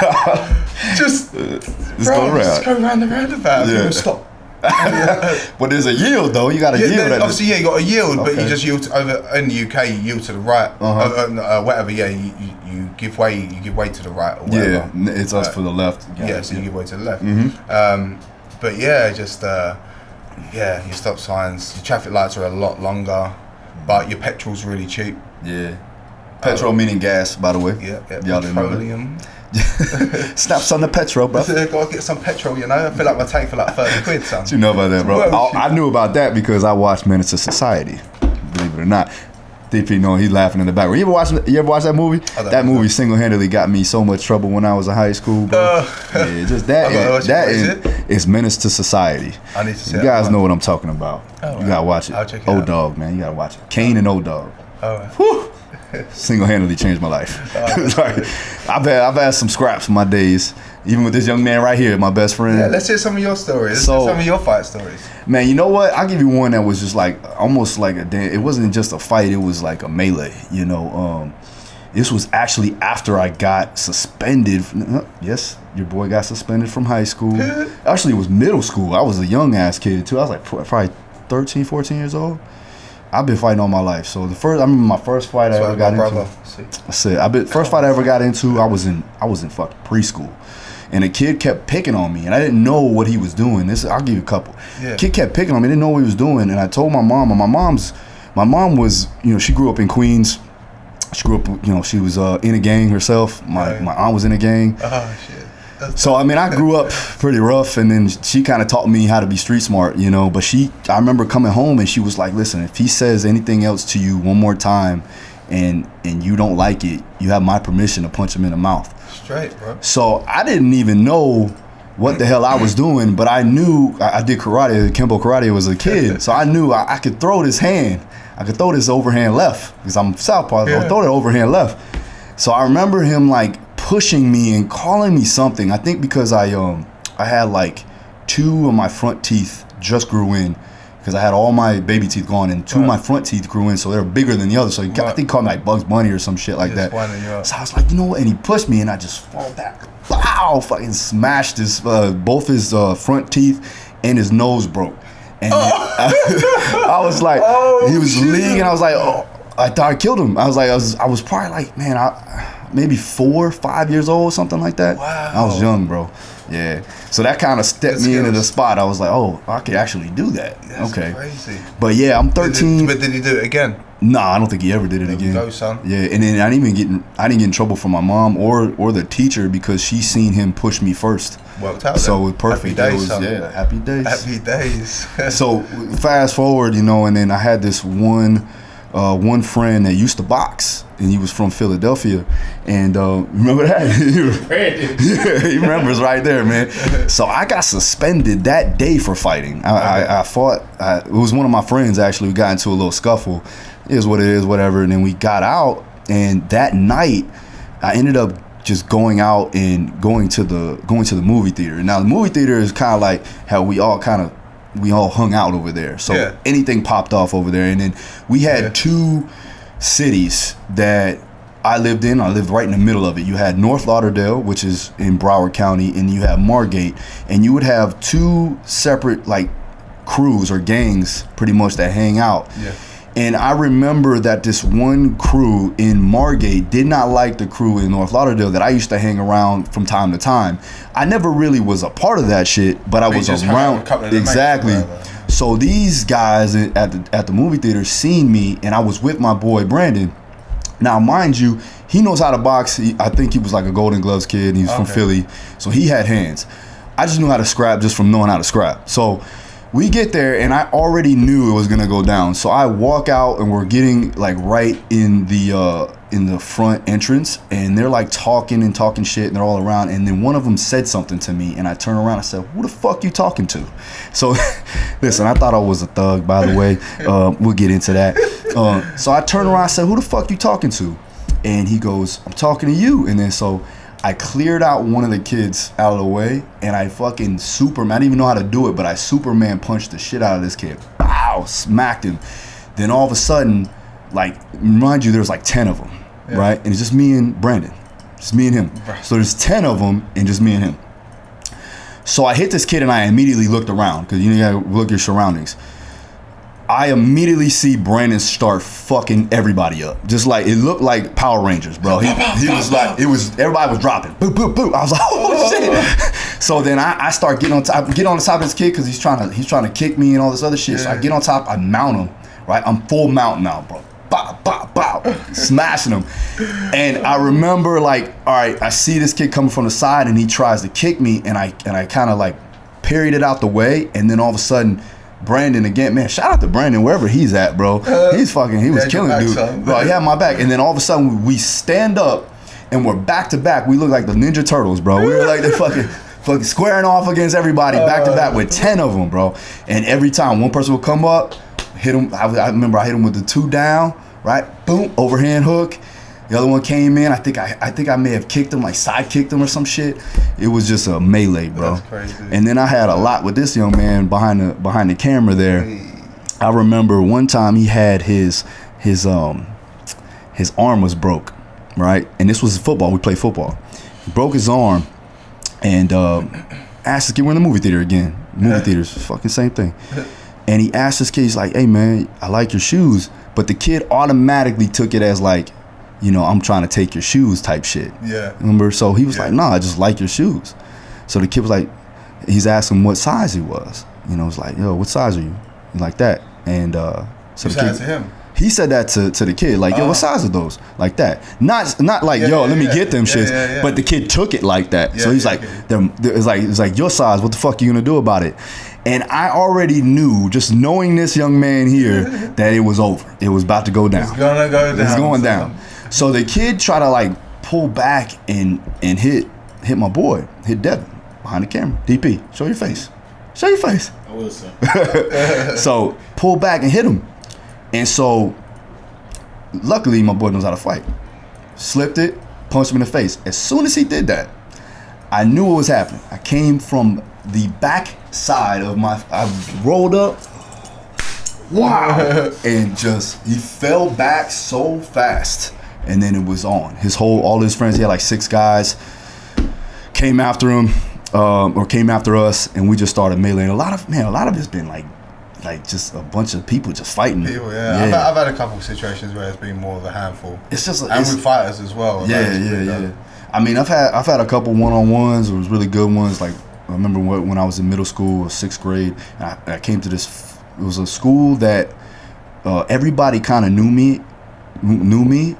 Just go around the roundabout. Yeah. People stop. But there's a yield though. You got to yield. Obviously, you got a yield, but you just yield over in the UK. You yield to the right, whatever. Yeah, you give way. You give way to the right or whatever. Yeah, it's us for the left. So you give way to the left. But your stop signs, your traffic lights are a lot longer, but your petrol's really cheap. Yeah, petrol meaning gas, by the way. Yeah. Y'all Petroleum. Snaps on the petrol, bro. Gotta get some petrol, you know. I fill up my tank for like 30 quid, son. You know about that, bro? I knew about that because I watched Menace to Society, believe it or not. DP, no, he's laughing in the background. You ever watch that movie? That movie single-handedly got me so much trouble when I was in high school, bro. Yeah, just that is Menace to Society. I need to see You guys know what I'm talking about. Oh, you gotta watch it. I'll check it out. O-Dog, man, you gotta watch it. Kane and O-Dog. Oh. Single-handedly changed my life. Like, I've had some scraps in my days, even with this young man right here, my best friend. Yeah, let's hear some of your stories. Let's hear some of your fight stories. Man, you know what? I'll give you one that was just like almost like it wasn't just a fight, it was like a melee, you know. This was actually after I got suspended. Yes, your boy got suspended from high school. Actually, it was middle school. I was a young ass kid too. I was like probably 13, 14 years old. I've been fighting all my life. So I remember my first fight I ever got into. That's it. First fight I ever got into, I was in fucking preschool. And a kid kept picking on me, and I didn't know what he was doing. I'll give you a couple. Yeah. Kid kept picking on me, didn't know what he was doing, and I told my mom. And my mom was, she grew up in Queens. She grew up, she was in a gang herself. My aunt was in a gang. Oh shit. So I mean, I grew up pretty rough, and then she kind of taught me how to be street smart, But I remember coming home, and she was like, "Listen, if he says anything else to you one more time, and you don't like it, you have my permission to punch him in the mouth." Straight, bro. So I didn't even know what the hell I was doing, but I knew I did karate, Kempo karate as a kid. So I knew I could throw this hand. I could throw this overhand left because I'm southpaw. So I'll throw that overhand left. So I remember him like pushing me and calling me something. I think because I had like 2 of my front teeth just grew in because I had all my baby teeth gone and 2 of my front teeth grew in, so they were bigger than the other. So I think he called me like Bugs Bunny or some shit like that. So I was like, you know what? And he pushed me and I just fall back. Wow! Fucking smashed his both his front teeth and his nose broke. And I was like, he was leaking. I was like, oh, I thought I killed him. I was probably like, man, maybe 4 or 5 years old, something like that. Wow. I was young, bro. Yeah. So that kind of stepped me into the spot. I was like, oh, I could actually do that. That's okay. Crazy. But yeah, I'm 13. But did he do it again? Nah, I don't think he ever did it again. Go, son. Yeah, and then I didn't get in trouble from my mom or the teacher because she seen him push me first. Worked out. So it was perfect. Happy days, son. Yeah, happy days. Happy days. So fast forward, and then I had this one friend that used to box, and he was from Philadelphia, and remember that? Yeah, he remembers right there, man. So I got suspended that day for fighting. I fought. It was one of my friends actually. We got into a little scuffle. It is what it is, whatever. And then we got out, and that night I ended up just going out and going to the movie theater. Now the movie theater is kind of like how we all hung out over there. So anything popped off over there. And then we had 2 cities that I lived in. I lived right in the middle of it. You had North Lauderdale, which is in Broward County, and you have Margate. And you would have 2 separate like crews or gangs pretty much that hang out. Yeah. And I remember that this one crew in Margate did not like the crew in North Lauderdale that I used to hang around from time to time. I never really was a part of that shit, but I was around. Exactly. So these guys at the movie theater seen me, and I was with my boy Brandon. Now, mind you, he knows how to box. I think he was like a Golden Gloves kid, and he's from Philly, so he had hands. I just knew how to scrap just from knowing how to scrap. So we get there, and I already knew it was gonna go down. So I walk out, and we're getting like right in the front entrance, and they're like talking shit, and they're all around. And then one of them said something to me, and I turn around. I said, "Who the fuck you talking to?" So, listen, I thought I was a thug, by the way. We'll get into that. So I turn around. I said, "Who the fuck you talking to?" And he goes, "I'm talking to you." And then so I cleared out one of the kids out of the way, and I fucking Superman. I didn't even know how to do it, but I Superman punched the shit out of this kid. Pow! Smacked him. Then all of a sudden, like, mind you, there's like 10 of them, right? And it's just me and Brandon. Just me and him. So there's 10 of them and just me and him. So I hit this kid, and I immediately looked around, because you gotta look at your surroundings. I immediately see Brandon start fucking everybody up. Just like, it looked like Power Rangers, bro. He was like, everybody was dropping. Boop, boop, boop. I was like, oh shit. So then I start getting on top of this kid, because he's trying to kick me and all this other shit. So I get on top, I mount him, right? I'm full mount now, bro. Bow, bow, bow. Smashing him. And I remember, like, all right, I see this kid coming from the side, and he tries to kick me, and I kind of like parried it out the way, and then all of a sudden, Brandon again, man, shout out to Brandon wherever he's at, bro. He was killing dude. Son. Bro, he had my back. And then all of a sudden we stand up and we're back to back. We look like the Ninja Turtles, bro. We were like the fucking squaring off against everybody back to back with 10 of them, bro. And every time one person would come up, hit him. I remember I hit him with the 2 down, right? Boom, overhand hook. The other one came in. I think I may have kicked him, like side kicked him or some shit. It was just a melee, bro. That's crazy. And then I had a lot with this young man behind the camera there. I remember one time he had his arm was broke, right? And this was football. We played football. He broke his arm, and asked us, we're in the movie theater again. Movie theaters, fucking same thing. And he asked this kid, he's like, "Hey man, I like your shoes," but the kid automatically took it as like, you know, I'm trying to take your shoes type shit. Yeah. Remember? So he was like, "No, I just like your shoes." So the kid was like, he's asking what size he was. You know, it's like, "Yo, what size are you?" Like that. And so you said that to him? He said that to the kid, like, "Yo, what size are those?" Like that. Not like, "Yo, let me get them shits." But the kid took it like that. So he's like, it's like your size. What the fuck are you gonna do about it? And I already knew, just knowing this young man here, that it was over. It was about to go down. It's gonna go down. It's going down. So the kid tried to like pull back and hit my boy, hit Devin behind the camera. DP, show your face. Show your face. I will, sir. So pull back and hit him. And so luckily my boy knows how to fight. Slipped it, punched him in the face. As soon as he did that, I knew what was happening. I came from the back side of I rolled up, wow, and just, he fell back so fast. And then it was on. All his friends, he had like 6 guys, came after him, or came after us, and we just started meleeing. A lot of it's been like just a bunch of people just fighting. People, yeah. I've had a couple of situations where it's been more of a handful. It's just with fighters as well. Yeah. I mean, I've had a couple one-on-ones. It was really good ones. Like, I remember when I was in middle school, 6th grade, and I came to this. It was a school that everybody kind of knew me,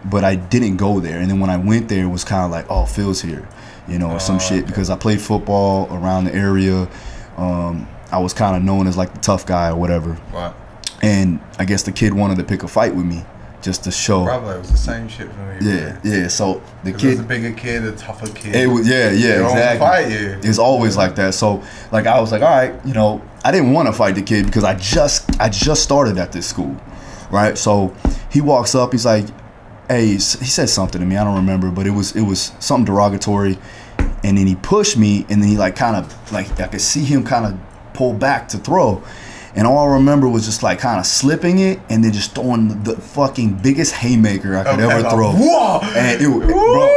but I didn't go there. And then when I went there, it was kind of like, "Oh, Phil's here," you know, or some shit, because I played football around the area. I was kind of known as like the tough guy or whatever. Right. And I guess the kid wanted to pick a fight with me just to show. Brother, it was the same shit for me. Yeah. So the kid, was a bigger kid, a tougher kid. It was, exactly. Fight you. It's always like that. So like I was like, all right, you know, I didn't want to fight the kid because I just started at this school, right? So he walks up, he's like, "Hey," he said something to me, I don't remember, but it was something derogatory, and then he pushed me, and then he like kind of like, I could see him kind of pull back to throw, and all I remember was just like kind of slipping it and then just throwing the fucking biggest haymaker I could ever throw. Whoa! And bro,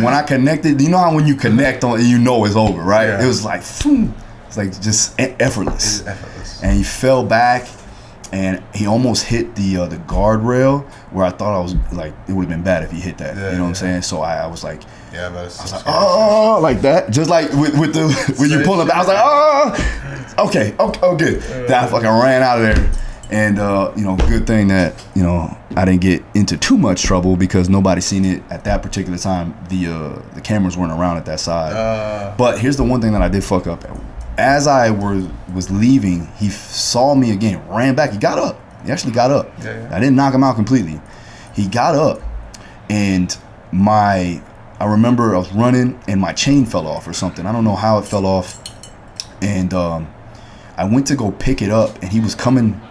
when I connected, you know how when you connect on, you know it's over, right? Yeah. It was like, phew, it's like just effortless. It's effortless. And he fell back, and he almost hit the guardrail, where I thought I was like, it would have been bad if he hit that. You know what I'm saying? So I was like, yeah, but I was like, "Oh," like that, just like with the when you pull up, I was like, "Oh, okay, oh, good." Then I fucking ran out of there, and you know, good thing that, you know, I didn't get into too much trouble because nobody seen it at that particular time. The cameras weren't around at that side. But here's the one thing that I did fuck up. As I was leaving, he saw me again, ran back. He got up. He actually got up. Yeah. I didn't knock him out completely. He got up, and I remember I was running and my chain fell off or something. I don't know how it fell off. And I went to go pick it up, and he was coming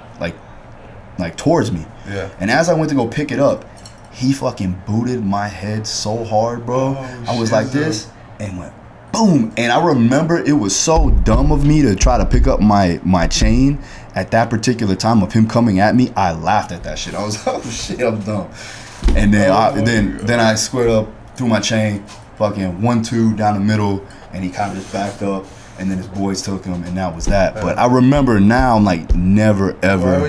like towards me. Yeah. And as I went to go pick it up, he fucking booted my head so hard, bro. I was like this and went boom. And I remember it was so dumb of me to try to pick up my chain at that particular time of him coming at me. I laughed at that shit. I was like, "Oh shit, I'm dumb." And then then I squared up, threw my chain, fucking 1-2 down the middle, and he kind of just backed up, and then his boys took him, and that was that. But I remember now, I'm like, never ever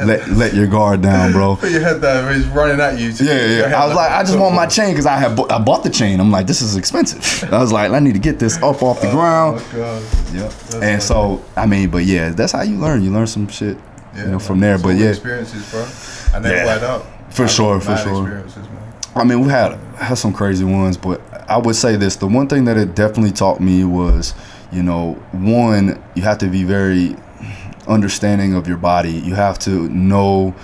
let your guard down, bro. Put your head down. He's running at you. Yeah. I was like, I just want my chain because I bought the chain. I'm like, this is expensive. I was like, I need to get this up off the ground. Oh my God. Yep. And so, I mean, but yeah, that's how you learn. You learn some shit, you know, from there. But yeah, experiences, bro. And they add up. For sure. Experiences, man. I mean, we had some crazy ones, but I would say this: the one thing that it definitely taught me was, you know, one, you have to be very understanding of your body. You have to know,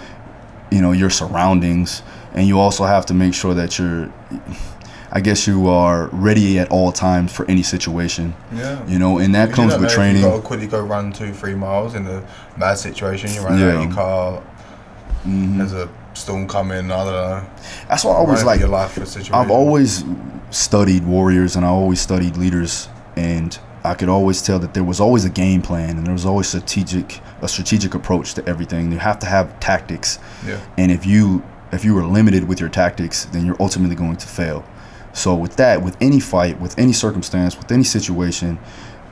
your surroundings, and you also have to make sure that you are ready at all times for any situation. Yeah. And that comes with training. You got to quickly go run 2-3 miles in a bad situation. You run out of your car. There's a storm coming. I don't know. That's why I always like. Your life situation. I've always studied warriors, and I always studied leaders, and I could always tell that there was always a game plan, and there was always a strategic approach to everything. You have to have tactics. Yeah. And if you are limited with your tactics, then you're ultimately going to fail. So with that, with any fight, with any circumstance, with any situation,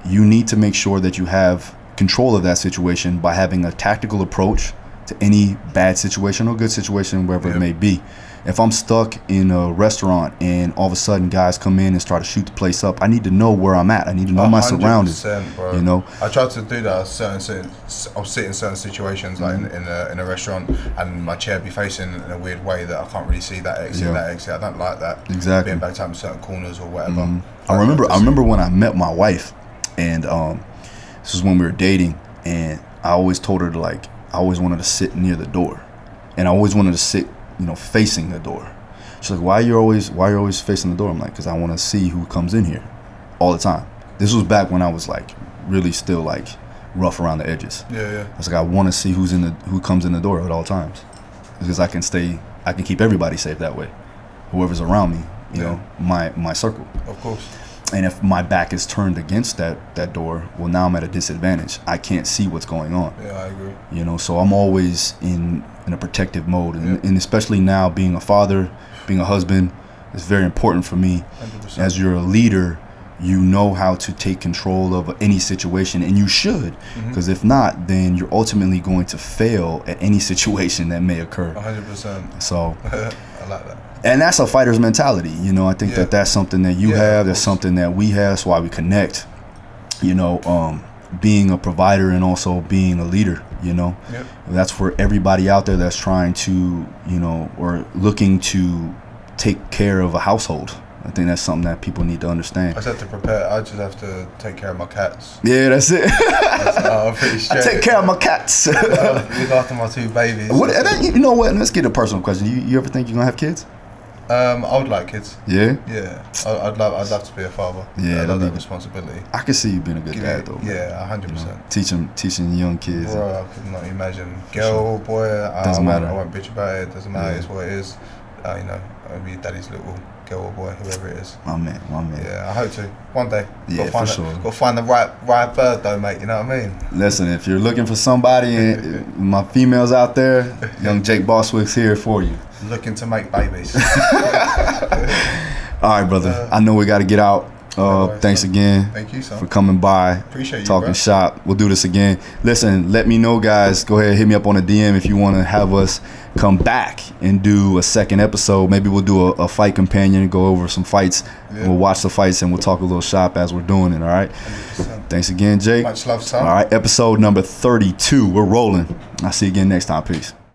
you need to make sure that you have control of that situation by having a tactical approach to any bad situation or good situation, wherever it may be. If I'm stuck in a restaurant and all of a sudden guys come in and start to shoot the place up, I need to know where I'm at. I need to know my surroundings. Bro. I tried to do that. I'll sit in certain situations, like in a restaurant, and my chair be facing in a weird way that I can't really see that exit. I don't like that. Exactly. Being backed up in certain corners or whatever. I remember when I met my wife, and this was when we were dating, and I always told her I always wanted to sit near the door, and I always wanted to sit, facing the door. She's like, why are you always facing the door? I'm like, because I want to see who comes in here all the time. This was back when I was really still rough around the edges. Yeah. I was like, I want to see who comes in the door at all times, because I can keep everybody safe that way. Whoever's around me, my circle. Of course. And if my back is turned against that door, well, now I'm at a disadvantage. I can't see what's going on. Yeah, I agree. So I'm always in a protective mode. And especially now, being a father, being a husband, it's very important for me. 100%. As you're a leader, you know how to take control of any situation, and you should. Because if not, then you're ultimately going to fail at any situation that may occur. 100%. So I like that. And that's a fighter's mentality. I think that's something that you have. That's something that we have. That's why we connect. Being a provider and also being a leader. That's for everybody out there that's trying to, or looking to take care of a household. I think that's something that people need to understand. I just have to prepare. I just have to take care of my cats. Yeah, that's it. I'm pretty straight. I take care of my cats. Look after my 2 babies. You know what? Let's get a personal question. You ever think you're gonna have kids? I would like kids. Yeah. Yeah. I'd love to be a father. Yeah, I love that responsibility. I can see you being a good dad though. Yeah, 100%. Teaching young kids. Bro, I could not imagine. Girl or boy, doesn't matter. I won't bitch about it. Doesn't matter. It's what it is. I'll be daddy's little girl or boy, whoever it is. My man. Yeah, I hope to. One day. Yeah, for sure. Got to find the right bird though, mate. You know what I mean? Listen, if you're looking for somebody, and my females out there, young Jake Bostwick's here for you. Looking to make babies. All right, brother. I know we got to get out. Thanks again. Thank you, son. For coming by. Appreciate you, talking bro. shop. We'll do this again. Listen, let me know, guys. Go ahead, hit me up on a DM if you want to have us come back and do a second episode. Maybe we'll do a fight companion and go over some fights. Yeah. We'll watch the fights and we'll talk a little shop as we're doing it. All right. 100%. Thanks again, Jake. Much love, son. All right, episode number 32. We're rolling. I'll see you again next time. Peace.